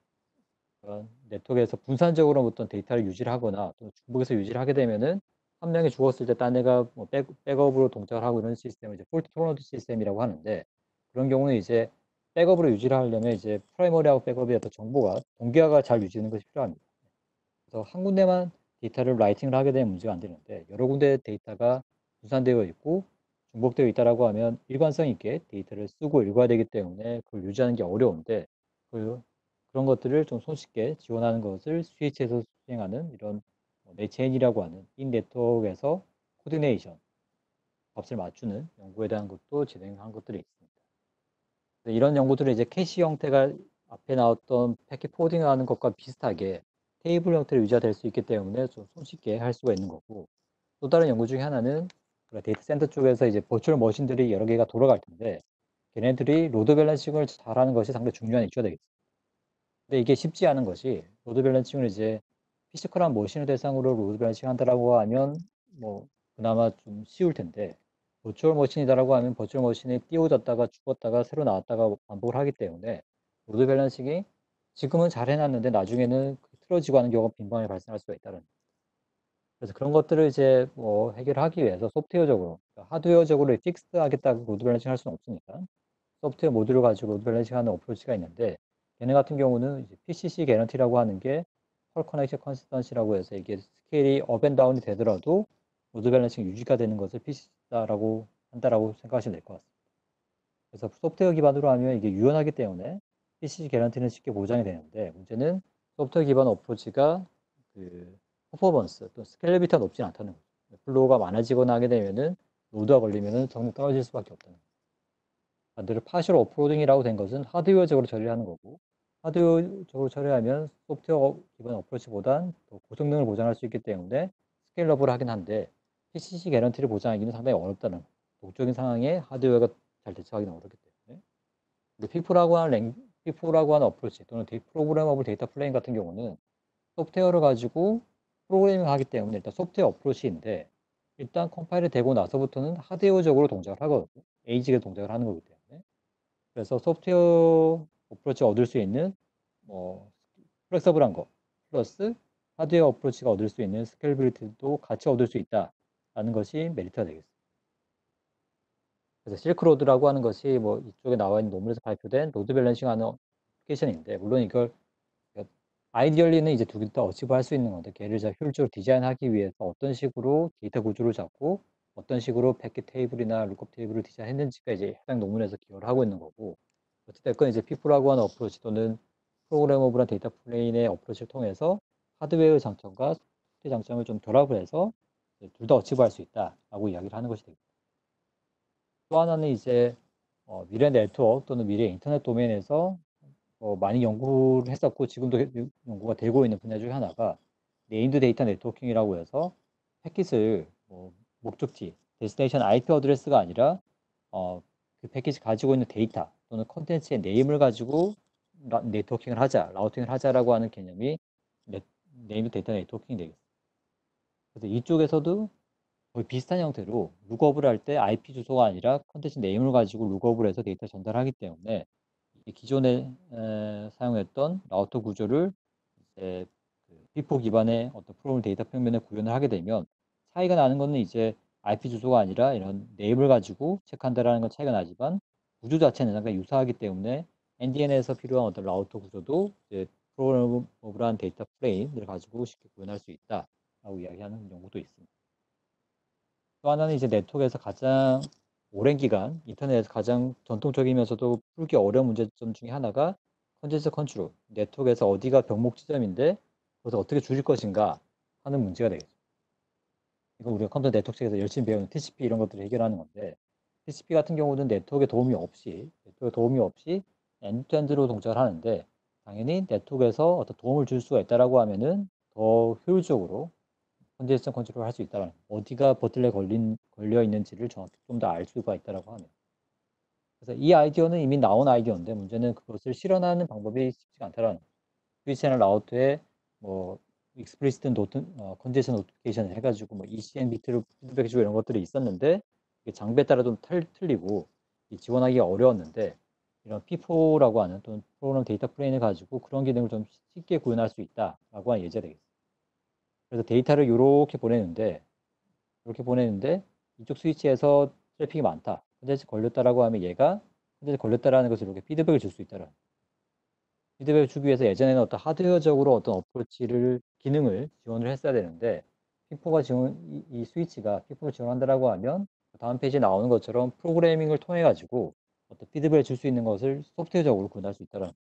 네트워크에서 분산적으로 어떤 데이터를 유지를 하거나 또 중복해서 유지를 하게 되면은 한 명이 죽었을 때 딴 애가 뭐 백업으로 동작을 하고 이런 시스템을 이제 폴트 토러넌트 시스템이라고 하는데 그런 경우는 이제 백업으로 유지를 하려면 이제 프라이머리하고 백업의 어떤 정보가 동기화가 잘 유지되는 것이 필요합니다. 그래서 한 군데만 데이터를 라이팅을 하게 되면 문제가 안 되는데 여러 군데 데이터가 분산되어 있고 중복되어 있다라고 하면 일관성 있게 데이터를 쓰고 읽어야 되기 때문에 그걸 유지하는 게 어려운데 그런 것들을 좀 손쉽게 지원하는 것을 스위치에서 수행하는 이런 네체인이라고 하는 인 네트워크에서 코디네이션 값을 맞추는 연구에 대한 것도 진행한 것들이 있습니다. 이런 연구들은 이제 캐시 형태가 앞에 나왔던 패킷 포딩하는 것과 비슷하게 테이블 형태로 유지가 될 수 있기 때문에 좀 손쉽게 할 수가 있는 거고 또 다른 연구 중에 하나는 데이터 센터 쪽에서 이제 버추얼 머신들이 여러 개가 돌아갈 텐데 걔네들이 로드 밸런싱을 잘하는 것이 상당히 중요한 이슈가 되겠습니다. 근데 이게 쉽지 않은 것이 로드 밸런싱을 이제 피지컬한 머신을 대상으로 로드 밸런싱 한다라고 하면 뭐 그나마 좀 쉬울 텐데 버추얼 머신이다라고 하면 버추얼 머신이 띄워졌다가 죽었다가 새로 나왔다가 반복을 하기 때문에 로드 밸런싱이 지금은 잘 해놨는데 나중에는 틀어지고 하는 경우가 빈번히 발생할 수가 있다는. 그래서 그런 것들을 이제 뭐 해결하기 위해서 소프트웨어적으로, 그러니까 하드웨어적으로 픽스하겠다고 로드 밸런싱 할 수는 없으니까 소프트웨어 모듈을 가지고 로드 밸런싱하는 어프로치가 있는데 얘네 같은 경우는 이제 PCC 개런티라고 하는 게 펄 커넥션 컨시스턴시라고 해서 이게 스케일이 업 앤 다운이 되더라도 로드 밸런싱 유지가 되는 것을 PCC라고 한다라고 생각하시면 될 것 같습니다. 그래서 소프트웨어 기반으로 하면 이게 유연하기 때문에 PCC 개런티는 쉽게 보장이 되는데 문제는 소프트웨어 기반 어프로치가 그 퍼포먼스 또 스케일러비티가 높지 않다는 거죠. 플로우가 많아지거나 하게 되면은 로드가 걸리면은 정말 떨어질 수밖에 없다는 거죠. 반대로 파셜 오프로딩이라고 된 것은 하드웨어적으로 처리하는 거고, 하드웨어적으로 처리하면 소프트웨어 기반 어프로치보단 더 고성능을 보장할 수 있기 때문에 스케일러블하긴 한데 PCC 개런티를 보장하기는 상당히 어렵다는 거. 독적인 상황에 하드웨어가 잘 대처하기는 어렵기 때문에. 근데 피포라고 하는 어프로치 또는 프로그래머블 데이터 플레인 같은 경우는 소프트웨어를 가지고 프로그래밍을 하기 때문에 일단 소프트웨어 어프로치인데 일단 컴파일이 되고 나서부터는 하드웨어적으로 동작을 하거든요. 에이지가 동작을 하는 거기 때문에. 그래서 소프트웨어 어프로치가 얻을 수 있는 뭐 플렉서블한 거 플러스 하드웨어 어프로치가 얻을 수 있는 스케일빌리티도 같이 얻을 수 있다라는 것이 메리트가 되겠습니다. 그래서 실크로드라고 하는 것이 뭐 이쪽에 나와 있는 논문에서 발표된 로드 밸런싱하는 어플리케이션인데 물론 이걸 아이디얼리는 이제 두 개 다 어치브할 수 있는 건데 걔를 잘 효율적으로 디자인하기 위해서 어떤 식으로 데이터 구조를 잡고 어떤 식으로 패킷 테이블이나 룩업 테이블을 디자인했는지가 이제 해당 논문에서 기여를 하고 있는 거고 어쨌든 이제 피플라고 하는 어프로치 또는 프로그래머블한 데이터 플레인의 어프로치를 통해서 하드웨어의 장점과 소프트웨어 장점을 좀 결합을 해서 둘 다 어치브할 수 있다라고 이야기를 하는 것이 되겠습니다. 또 하나는 이제 미래 네트워크 또는 미래 인터넷 도메인에서 많이 연구를 했었고 지금도 연구가 되고 있는 분야 중에 하나가 네임드 데이터 네트워킹이라고 해서 패킷을 목적지, 데스티네이션 IP 어드레스가 아니라 그 패킷이 가지고 있는 데이터 또는 컨텐츠의 네임을 가지고 네트워킹을 하자, 라우팅을 하자라고 하는 개념이 네임드 데이터 네트워킹이 되겠습니다. 그래서 이쪽에서도 거의 비슷한 형태로 룩업을 할 때 IP 주소가 아니라 컨텐츠 네임을 가지고 룩업을 해서 데이터 전달하기 때문에 기존에 사용했던 라우터 구조를 이제 피포 기반의 어떤 프로그램 데이터 평면에 구현을 하게 되면 차이가 나는 것은 이제 IP 주소가 아니라 이런 네임을 가지고 체크한다라는 건 차이가 나지만 구조 자체는 상당히 유사하기 때문에 NDN에서 필요한 어떤 라우터 구조도 이제 프로그래머블한 데이터 플레인을 가지고 쉽게 구현할 수 있다라고 이야기하는 연구도 있습니다. 또 하나는 이제 네트워크에서 가장 오랜 기간 인터넷에서 가장 전통적이면서도 풀기 어려운 문제점 중에 하나가 컨텐츠 컨트롤, 네트워크에서 어디가 병목 지점인데 그것을 어떻게 줄일 것인가 하는 문제가 되겠죠. 이거 우리가 컴퓨터 네트워크 측에서 열심히 배우는 TCP 이런 것들을 해결하는 건데 TCP 같은 경우는 네트워크에 도움이 없이 엔드투엔드로 동작을 하는데 당연히 네트워크에서 어떤 도움을 줄 수가 있다라고 하면은 더 효율적으로 컨제스션 컨트롤을 할 수 있다는 어디가 버틀에 걸려 있는지를 정확히 좀 더 알 수가 있다라고 하네요. 그래서 이 아이디어는 이미 나온 아이디어인데 문제는 그것을 실현하는 방법이 쉽지가 않다라는 거죠. 스위치 채널 라우터에 뭐 익스플리시트 컨제션 노티피케이션을 해가지고 뭐 ECN 비트를 피드백해주고 이런 것들이 있었는데 장비에 따라 좀 틀리고 지원하기가 어려웠는데 이런 P4라고 하는 또는 프로그램 데이터 플레인을 가지고 그런 기능을 좀 쉽게 구현할 수 있다라고 하는 예제가 되겠습니다. 그래서 데이터를 이렇게 보내는데 이쪽 스위치에서 트래픽이 많다. 컨텐츠 걸렸다라고 하면 얘가 컨텐츠 걸렸다라는 것을 이렇게 피드백을 줄 수 있다라는. 피드백을 주기 위해서 예전에는 어떤 하드웨어적으로 어떤 어프로치를 기능을 지원을 했어야 되는데 피포가 이 스위치가 피포를 지원한다라고 하면 다음 페이지에 나오는 것처럼 프로그래밍을 통해 가지고 어떤 피드백을 줄 수 있는 것을 소프트웨어적으로 구현할 수 있다라는.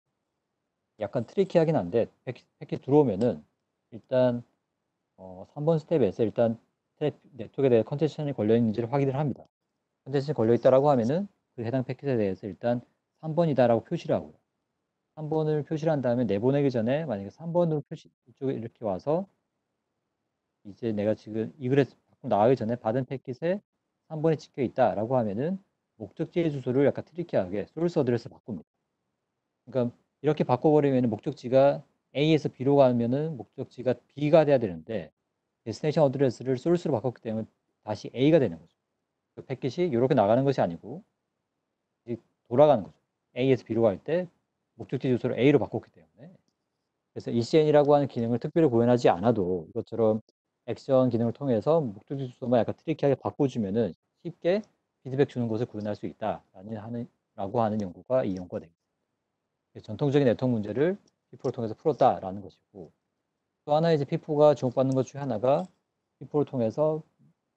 약간 트리키하긴 한데 패킷 들어오면은 일단 3번 스텝에서 일단 네트워크에 대해 컨제션이 걸려 있는지를 확인을 합니다. 컨제션이 걸려 있다라고 하면은 그 해당 패킷에 대해서 일단 3번이다라고 표시를 하고요. 3번을 표시를 한 다음에 내보내기 전에 만약에 3번으로 이쪽에 이렇게 와서 이제 내가 지금 이 글에 나가기 전에 받은 패킷에 3번이 찍혀 있다라고 하면은 목적지의 주소를 약간 트리키하게 소스 어드레스를 바꿉니다. 그러니까 이렇게 바꿔버리면 목적지가 A에서 B로 가면은 목적지가 B가 돼야 되는데 데스티네이션 어드레스를 소스로 바꿨기 때문에 다시 A가 되는 거죠. 그 패킷이 이렇게 나가는 것이 아니고 돌아가는 거죠. A에서 B로 갈 때 목적지 주소를 A로 바꿨기 때문에. 그래서 ECN이라고 하는 기능을 특별히 구현하지 않아도 이것처럼 액션 기능을 통해서 목적지 주소만 약간 트리키하게 바꿔주면은 쉽게 피드백 주는 것을 구현할 수 있다라고 하는 연구가 이 연구가 됩니다. 전통적인 네트워크 문제를 피포를 통해서 풀었다라는 것이고 또 하나 이제 피포가 주목받는 것 중에 하나가 피포를 통해서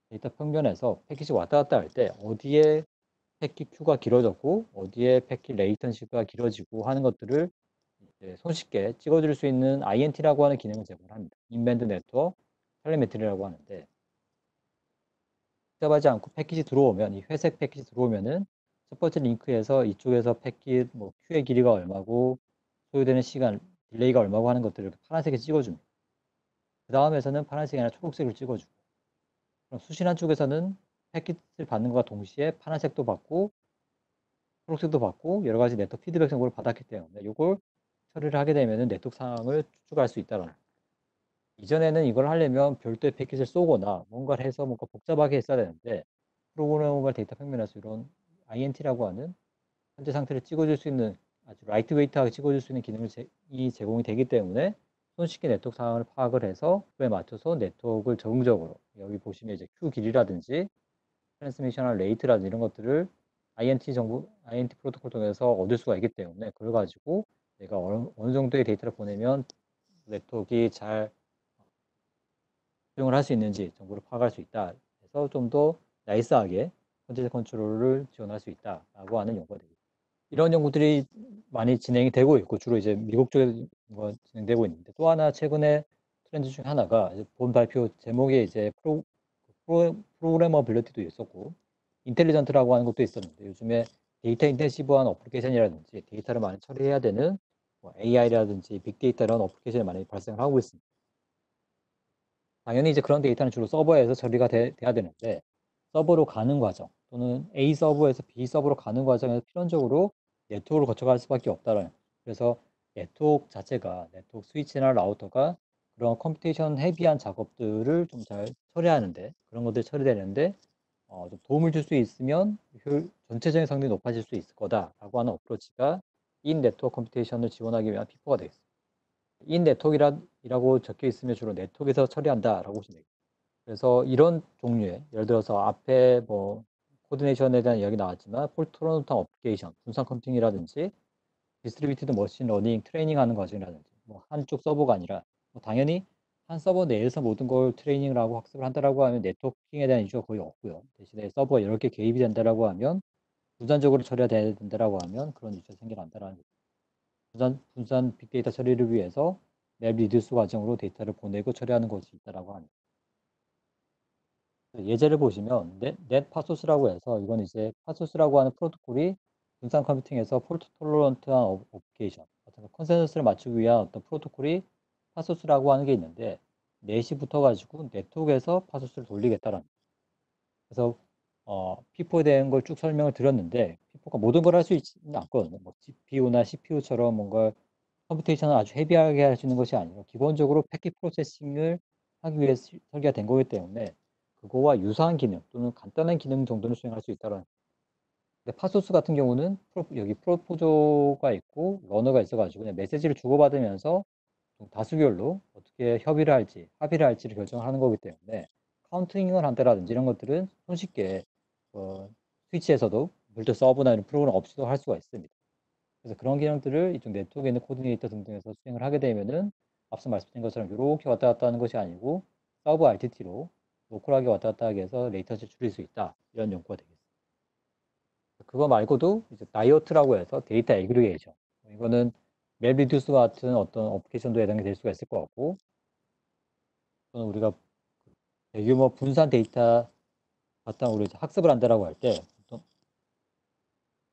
데이터 평면에서 패킷이 왔다 갔다 할 때 어디에 패킷 큐가 길어졌고 어디에 패킷 레이턴시가 길어지고 하는 것들을 손쉽게 찍어줄 수 있는 INT라고 하는 기능을 제공을 합니다. 인밴드 네트워크 텔레메트리라고 하는데 복잡하지 않고 패킷이 들어오면 이 회색 패킷이 들어오면은 첫 번째 링크에서 이쪽에서 패킷 뭐 Q의 길이가 얼마고 소요되는 시간, 딜레이가 얼마고 하는 것들을 파란색에 찍어줍니다. 그 다음에서는 파란색이 아니라 초록색을 찍어주고, 그럼 수신한 쪽에서는 패킷을 받는 것과 동시에 파란색도 받고 초록색도 받고 여러 가지 네트워크 피드백 정보를 받았기 때문에 이걸 처리를 하게 되면 네트워크 상황을 추측할 수 있다는. 이전에는 이걸 하려면 별도의 패킷을 쏘거나 뭔가를 해서 뭔가 복잡하게 했어야 되는데, 프로그래머블 데이터 평면에서 이런 INT라고 하는 현재 상태를 찍어줄 수 있는 아주 라이트웨이트하게 찍어줄 수 있는 기능을 제공이 되기 때문에 손쉽게 네트워크 상황을 파악을 해서 그에 맞춰서 네트워크를 적응적으로, 여기 보시면 이제 Q 길이라든지 트랜스미션 레이트라든지 이런 것들을 INT 프로토콜 통해서 얻을 수가 있기 때문에, 그걸 가지고 내가 어느 정도의 데이터를 보내면 네트워크가 잘 수용을 할 수 있는지 정보를 파악할 수 있다. 그래서 좀 더 나이스하게 컨텐츠 컨트롤을 지원할 수 있다라고 하는 연구가 되겠습니다. 이런 연구들이 많이 진행이 되고 있고, 주로 이제 미국 쪽에 진행되고 있는데, 또 하나 최근에 트렌드 중 하나가 본 발표 제목에 이제 프로그래머빌리티도 있었고 인텔리전트라고 하는 것도 있었는데, 요즘에 데이터 인텐시브한 어플리케이션이라든지 데이터를 많이 처리해야 되는 뭐 AI라든지 빅데이터 이런 어플리케이션이 많이 발생을 하고 있습니다. 당연히 이제 그런 데이터는 주로 서버에서 처리가 돼야 되는데, 서버로 가는 과정 또는 A 서버에서 B 서버로 가는 과정에서 필연적으로 네트워크를 거쳐갈 수밖에 없다는. 그래서 네트워크 자체가, 네트워크 스위치나 라우터가 그런 컴퓨테이션 헤비한 작업들을 좀 잘 처리하는데, 그런 것들이 처리되는데 좀 도움을 줄 수 있으면 전체적인 성능이 높아질 수 있을 거다라고 하는 어프로치가 인 네트워크 컴퓨테이션을 지원하기 위한 피포가 되겠습니다. 인 네트워크이라고 적혀 있으면 주로 네트워크에서 처리한다라고 보시면 되겠습니다. 그래서 이런 종류의, 예를 들어서 앞에 뭐 코디네이션에 대한 이야기 나왔지만 폴트 토너먼트 어플리케이션, 분산 컴퓨팅이라든지 디스트리뷰티드 머신 러닝 트레이닝하는 과정이라든지, 뭐 한쪽 서버가 아니라 당연히 한 서버 내에서 모든 걸 트레이닝을 하고 학습을 한다라고 하면 네트워킹에 대한 이슈가 거의 없고요. 대신에 서버가 여러 개 개입이 된다라고 하면, 분산적으로 처리가 돼야 된다라고 하면 그런 이슈가 생겨난다라는 거죠. 분산 빅데이터 처리를 위해서 맵 리듀스 과정으로 데이터를 보내고 처리하는 것이 있다라고 합니다. 예제를 보시면 넷 파소스라고 해서, 이건 이제 파소스라고 하는 프로토콜이 분산 컴퓨팅에서 폴트 톨러런트한 어플리케이션, 어떤 컨센서스를 맞추기 위한 어떤 프로토콜이 파소스라고 하는 게 있는데, 넷이 붙어가지고 네트워크에서 파소스를 돌리겠다라는. 그래서 피포에 대한 걸 쭉 설명을 드렸는데, 피포가 모든 걸 할 수 있지는 않거든요. 뭐 GPU나 CPU처럼 뭔가 컴퓨테이션을 아주 헤비하게 할 수 있는 것이 아니고, 기본적으로 패킷 프로세싱을 하기 위해 설계가 된 거기 때문에 그거와 유사한 기능 또는 간단한 기능 정도는 수행할 수 있다는. 근데 파소스 같은 경우는 여기 프로포저가 있고 러너가 있어가지고 그냥 메시지를 주고받으면서 좀 다수결로 어떻게 협의를 할지, 합의를 할지를 결정하는 거기 때문에, 카운팅을 한다라든지 이런 것들은 손쉽게 스위치에서도 별도 서버나 이런 프로그램 없이도 할 수가 있습니다. 그래서 그런 기능들을 이쪽 네트워크에 있는 코디네이터 등등에서 수행을 하게 되면은, 앞서 말씀드린 것처럼 이렇게 왔다 갔다 하는 것이 아니고 서브 RTT로 로컬하게 왔다 갔다 하게 해서 레이턴시를 줄일 수 있다, 이런 연구가 되겠습니다. 그거 말고도 이제 다이어트라고 해서 데이터 애그리게이션, 이거는 맵 리듀스 같은 어떤 어플리케이션도 해당이 될 수가 있을 것 같고, 또는 우리가 대규모 분산 데이터 바탕으로 이제 학습을 한다라고 할 때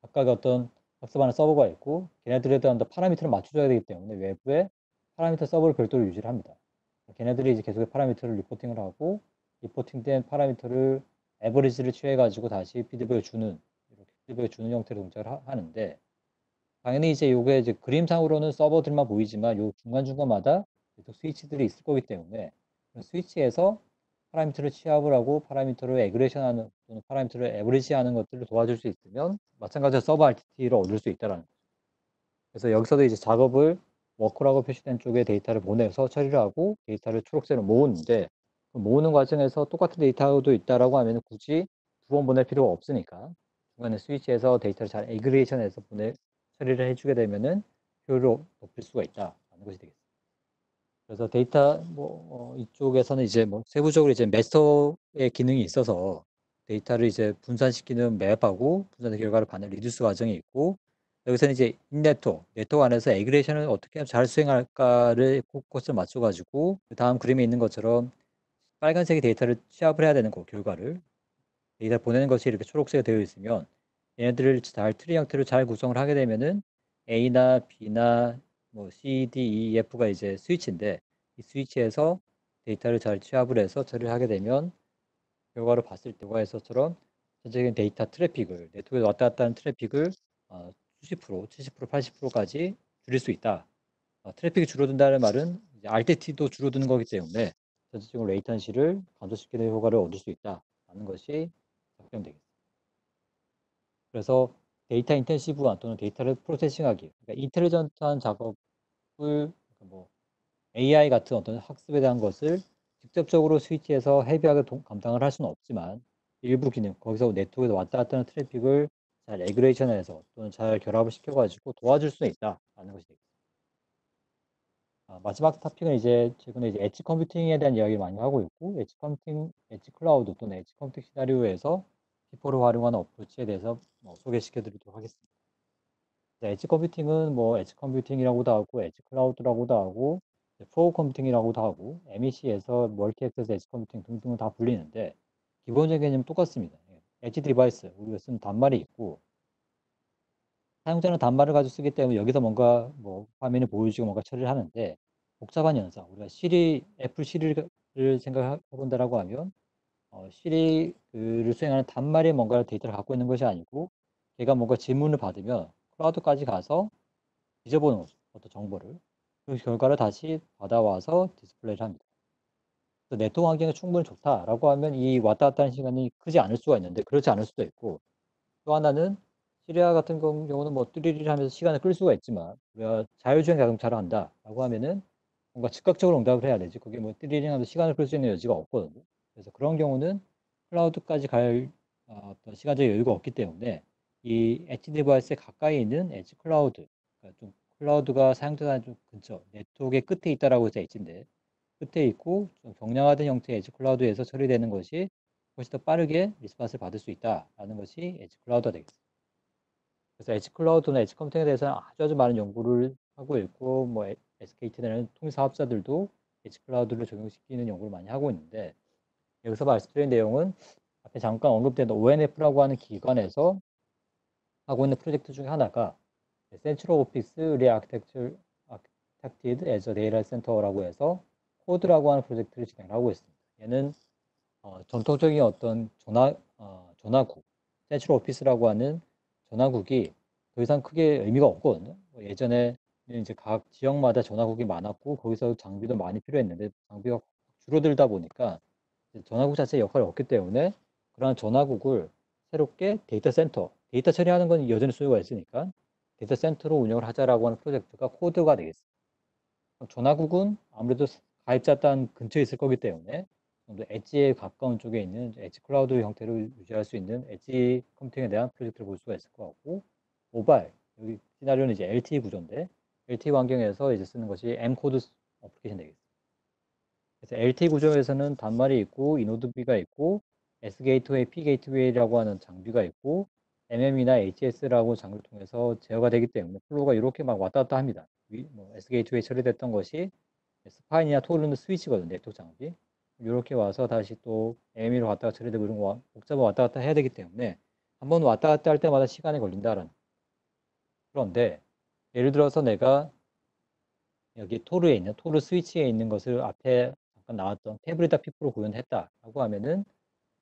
각각 어떤 학습하는 서버가 있고, 걔네들에 대한 파라미터를 맞춰줘야 되기 때문에 외부에 파라미터 서버를 별도로 유지를 합니다. 걔네들이 이제 계속 파라미터를 리포팅을 하고, 리포팅된 파라미터를 에버리지를 취해가지고 다시 피드백을 주는, 이렇게 피드백을 주는 형태로 동작을 하는데, 당연히 이제 요게 이제 그림상으로는 서버들만 보이지만 요 중간중간마다 스위치들이 있을 거기 때문에, 스위치에서 파라미터를 취합을 하고 파라미터를 에그레이션하는 또는 파라미터를 에버리지하는 것들을 도와줄 수 있으면 마찬가지로 서버 RTT를 얻을 수 있다라는 거죠. 그래서 여기서도 이제 작업을 워크라고 표시된 쪽에 데이터를 보내서 처리를 하고 데이터를 초록색으로 모으는데, 그 모으는 과정에서 똑같은 데이터도 있다라고 하면 굳이 두 번 보낼 필요가 없으니까 중간에 스위치에서 데이터를 잘 에그레이션해서 처리를 해주게 되면은 효율을 높일 수가 있다라는 것이 되겠습니다. 그래서 데이터 이쪽에서는 이제 뭐 세부적으로 이제 마스터의 기능이 있어서 데이터를 이제 분산시키는 맵하고 분산의 결과를 받는 리듀스 과정이 있고, 여기서는 이제 네트워크 안에서 에그레이션을 어떻게 하면 잘 수행할까를 포커스를 맞춰가지고, 그 다음 그림에 있는 것처럼 빨간색의 데이터를 취합을 해야 되는 그 결과를 데이터를 보내는 것이 이렇게 초록색이 되어 있으면, 얘네들을 잘 트리 형태로 잘 구성을 하게 되면은 A나 B나 뭐 C, D, E, F가 이제 스위치인데 이 스위치에서 데이터를 잘 취합을 해서 처리를 하게 되면 결과로 봤을 때 결과에서처럼 전체적인 데이터 트래픽을 네트워크에 왔다 갔다 하는 트래픽을 수십 프로, 70%, 80%까지 줄일 수 있다. 트래픽이 줄어든다는 말은 이제 RTT도 줄어드는 거기 때문에 전체적으로 레이턴시를 감소시키는 효과를 얻을 수 있다라는 것이 장점되겠습니다. 그래서 데이터 인텐시브한 또는 데이터를 프로세싱하기, 그러니까 인텔리전트한 작업을 뭐 AI 같은 어떤 학습에 대한 것을 직접적으로 스위치에서 헤비하게 감당을 할 수는 없지만 일부 기능, 거기서 네트워크에서 왔다 갔다 하는 트래픽을 잘 에그레이션해서 또는 잘 결합을 시켜가지고 도와줄 수 있다라는 것이 되겠습니다. 마지막 토픽은 이제 최근에 이제 엣지 컴퓨팅에 대한 이야기를 많이 하고 있고 엣지 컴퓨팅, 엣지 클라우드 또는 엣지 컴퓨팅 시나리오에서 피포를 활용하는 어프로치에 대해서 소개시켜 드리도록 하겠습니다. 엣지 컴퓨팅은 뭐 엣지 컴퓨팅이라고도 하고 엣지 클라우드라고도 하고 프로 컴퓨팅이라고도 하고 MEC에서 멀티 액세스 엣지 컴퓨팅 등등을 다 불리는데 기본적인 개념은 똑같습니다. 엣지 디바이스 우리가 쓰는 단말이 있고 사용자는 단말을 가지고 쓰기 때문에 여기서 뭔가 뭐 화면을 보여주고 뭔가 처리를 하는데 복잡한 현상 우리가 시리 애플 시리를 생각해 본다라고 하면 시리를 수행하는 단말에 뭔가 데이터를 갖고 있는 것이 아니고 걔가 뭔가 질문을 받으면 클라우드까지 가서 뒤져보는 거죠. 어떤 정보를. 그 결과를 다시 받아와서 디스플레이를 합니다. 그래서 네트워크 환경이 충분히 좋다라고 하면 이 왔다 갔다 하는 시간이 크지 않을 수가 있는데 그렇지 않을 수도 있고 또 하나는 시리아 같은 경우는 뭐 뚜리리를 하면서 시간을 끌 수가 있지만 우리가 자율주행 자동차를 한다라고 하면은 뭔가 즉각적으로 응답을 해야 되지 그게 뭐 뚜리링 하면서 시간을 끌 수 있는 여지가 없거든요. 그래서 그런 경우는 클라우드까지 갈 어떤 시간적 여유가 없기 때문에 이 엣지 디바이스에 가까이 있는 엣지 클라우드, 그러니까 좀 클라우드가 사용자가 좀 근처, 네트워크의 끝에 있다라고 해서 엣지인데 끝에 있고 좀 경량화된 형태의 엣지 클라우드에서 처리되는 것이 훨씬 더 빠르게 리스폰스를 받을 수 있다라는 것이 엣지 클라우드가 되겠습니다. 그래서 엣지 클라우드나 엣지 컴퓨팅에 대해서는 아주 많은 연구를 하고 있고 뭐 SKT라는 통일 사업자들도 엣지 클라우드를 적용시키는 연구를 많이 하고 있는데 여기서 말씀드린 내용은 앞에 잠깐 언급된 ONF라고 하는 기관에서 하고 있는 프로젝트 중에 하나가 센트럴 오피스 리아키텍티드 에저 데이터 센터라고 해서 코드라고 하는 프로젝트를 진행하고 있습니다. 얘는 전통적인 어떤 전화국, 센트럴 오피스라고 하는 전화국이 더 이상 크게 의미가 없거든요. 뭐 예전에 이제 각 지역마다 전화국이 많았고 거기서 장비도 많이 필요했는데 장비가 줄어들다 보니까 전화국 자체의 역할이 없기 때문에 그러한 전화국을 새롭게 데이터 센터, 데이터 처리하는 건 여전히 소요가 있으니까 데이터 센터로 운영을 하자라고 하는 프로젝트가 코드가 되겠습니다. 전화국은 아무래도 가입자 단 근처에 있을 거기 때문에 좀 더 엣지에 가까운 쪽에 있는 엣지 클라우드 형태로 유지할 수 있는 엣지 컴퓨팅에 대한 프로젝트를 볼 수가 있을 것 같고 모바일, 여기 시나리오는 이제 LTE 구조인데 LTE 환경에서 이제 쓰는 것이 M 코드 어플리케이션 되겠습니다. 그래서 LTE 구조에서는 단말이 있고 이노드비가 있고 S 게이트웨이, P 게이트웨이라고 하는 장비가 있고 MM이나 HS라고 장비를 통해서 제어가 되기 때문에 플로우가 이렇게 막 왔다 갔다 합니다. 뭐 S 게이트웨이 처리됐던 것이 스파인이나 토르는 스위치거든요. 네트워크 장비. 이렇게 와서 다시 또 MM이로 왔다가 처리되고 이런 거 복잡하게 왔다 갔다 해야 되기 때문에 한번 왔다 갔다 할 때마다 시간이 걸린다라는. 그런데 예를 들어서 내가 여기 토르에 있는 토르 스위치에 있는 것을 앞에 잠깐 나왔던 태블릿 피프로 구현했다라고 하면은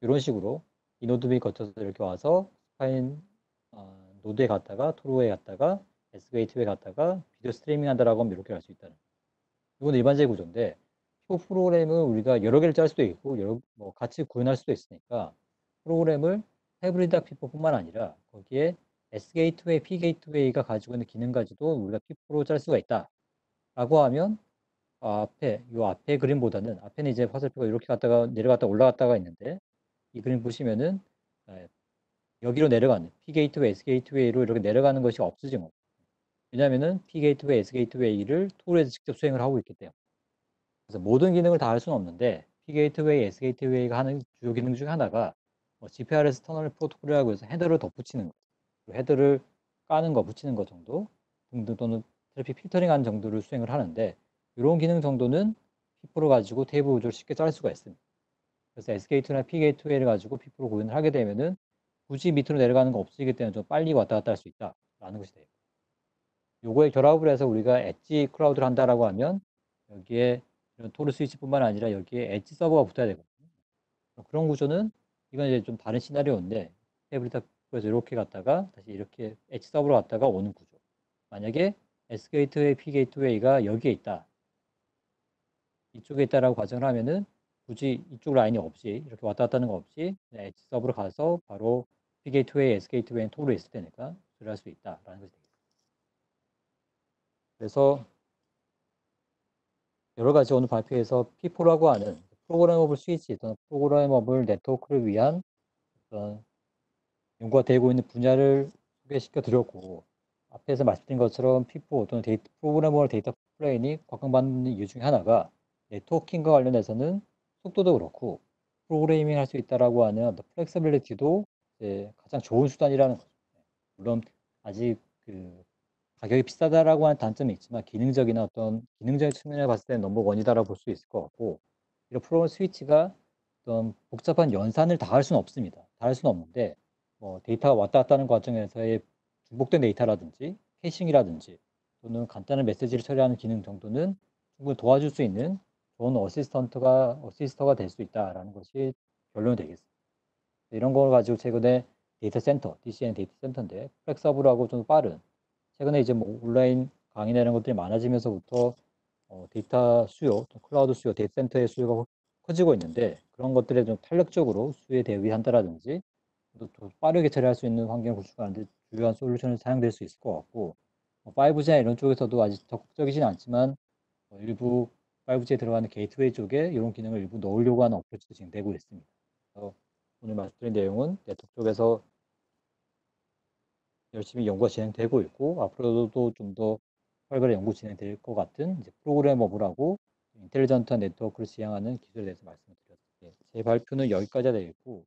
이런 식으로 이 노드비 거쳐서 이렇게 와서 스파인 노드에 갔다가 토르에 갔다가 S 게이트웨이 갔다가 비디오 스트리밍 한다라고 하면 이렇게 할 수 있다는. 이건 일반적인 구조인데 표 프로그램을 우리가 여러 개를 짤 수도 있고 여러 뭐 같이 구현할 수도 있으니까 프로그램을 태블릿 피프뿐만 아니라 거기에 S 게이트웨이, P 게이트웨이가 가지고 있는 기능 가지도 우리가 피프로 짤 수가 있다라고 하면 앞에 그림보다는 앞에는 이제 화살표가 이렇게 갔다가 내려갔다 올라갔다가 있는데 이 그림 보시면은 예, 여기로 내려가는 P 게이트웨이, S 게이트웨이로 이렇게 내려가는 것이 없어진 거예요. 왜냐하면은 P 게이트웨이, S 게이트웨이를 툴에서 직접 수행을 하고 있기 때문에. 그래서 모든 기능을 다 할 수는 없는데 P 게이트웨이, S 게이트웨이가 하는 주요 기능 중에 하나가 GPRS 터널 프로토콜이라고 해서 헤더를 덧붙이는 거, 헤더를 까는 거, 붙이는 거 정도 등등 또는 트래픽 필터링 하는 정도를 수행을 하는데 이런 기능 정도는 피프로 가지고 테이블 구조를 쉽게 짤 수가 있습니다. 그래서 S 게이트나 P 게이트웨이를 가지고 피프로 구현을 하게 되면은 굳이 밑으로 내려가는 거 없이기 때문에 좀 빨리 왔다 갔다 할 수 있다라는 것이 돼요. 요거에 결합을 해서 우리가 엣지 클라우드를 한다라고 하면 여기에 이런 토르 스위치뿐만 아니라 여기에 엣지 서버가 붙어야 되거든요. 그런 구조는 이건 이제 좀 다른 시나리오인데 태블릿에서 이렇게 갔다가 다시 이렇게 엣지 서버로 갔다가 오는 구조. 만약에 S 게이트웨이, P 게이트웨이가 여기에 있다. 이쪽에 있다라고 가정을 하면은 굳이 이쪽 라인이 없이 이렇게 왔다 갔다 하는 거 없이 그냥 엣지 서버로 가서 바로 P 게이트웨이, S 게이트웨이는 토로 있을 테니까 조절할 수 있다라는 것이 되겠죠. 그래서 여러 가지 오늘 발표에서 P4라고 하는 프로그래머블 스위치 또는 프로그래머블 네트워크를 위한 어떤 연구가 되고 있는 분야를 소개시켜 드렸고, 앞에서 말씀드린 것처럼 P4 또는 프로그래머블 데이터 플레인이 각광받는 이유 중에 하나가 네트워킹과 관련해서는 속도도 그렇고 프로그래밍 할 수 있다라고 하는 어떤 플렉서빌리티도 이제 가장 좋은 수단이라는 거죠. 물론 아직 그 가격이 비싸다라고 하는 단점이 있지만 기능적인 어떤 기능적인 측면에 봤을 때는 넘버 원이다라고 볼 수 있을 것 같고, 이런 프로그램 스위치가 어떤 복잡한 연산을 다 할 수는 없습니다. 다 할 수는 없는데 뭐 데이터가 왔다 갔다 하는 과정에서의 중복된 데이터라든지 캐싱이라든지 또는 간단한 메시지를 처리하는 기능 정도는 충분히 도와줄 수 있는 좋은 어시스터가 될 수 있다라는 것이 결론이 되겠습니다. 이런 걸 가지고 최근에 데이터 센터, DCN 데이터 센터인데 플렉서블하고 좀 빠른, 최근에 이제 뭐 온라인 강의나 이런 것들이 많아지면서부터 데이터 수요, 또 클라우드 수요, 데이터 센터의 수요가 커지고 있는데 그런 것들에 좀 탄력적으로 수요에 대비한다라든지 또 빠르게 처리할 수 있는 환경을 구축하는 데 주요한 솔루션을 사용될 수 있을 것 같고, 5G나 이런 쪽에서도 아직 적극적이진 않지만 일부 5G에 들어가는 게이트웨이 쪽에 이런 기능을 일부 넣으려고 하는 어프로치도 지금 되고 있습니다. 그래서 오늘 말씀드린 내용은 네트워크 쪽에서 열심히 연구가 진행되고 있고 앞으로도 좀 더 활발히 연구 진행될 것 같은 이제 프로그래머블하고 인텔리전트한 네트워크를 지향하는 기술에 대해서 말씀을 드렸습니다. 제 발표는 여기까지 되겠고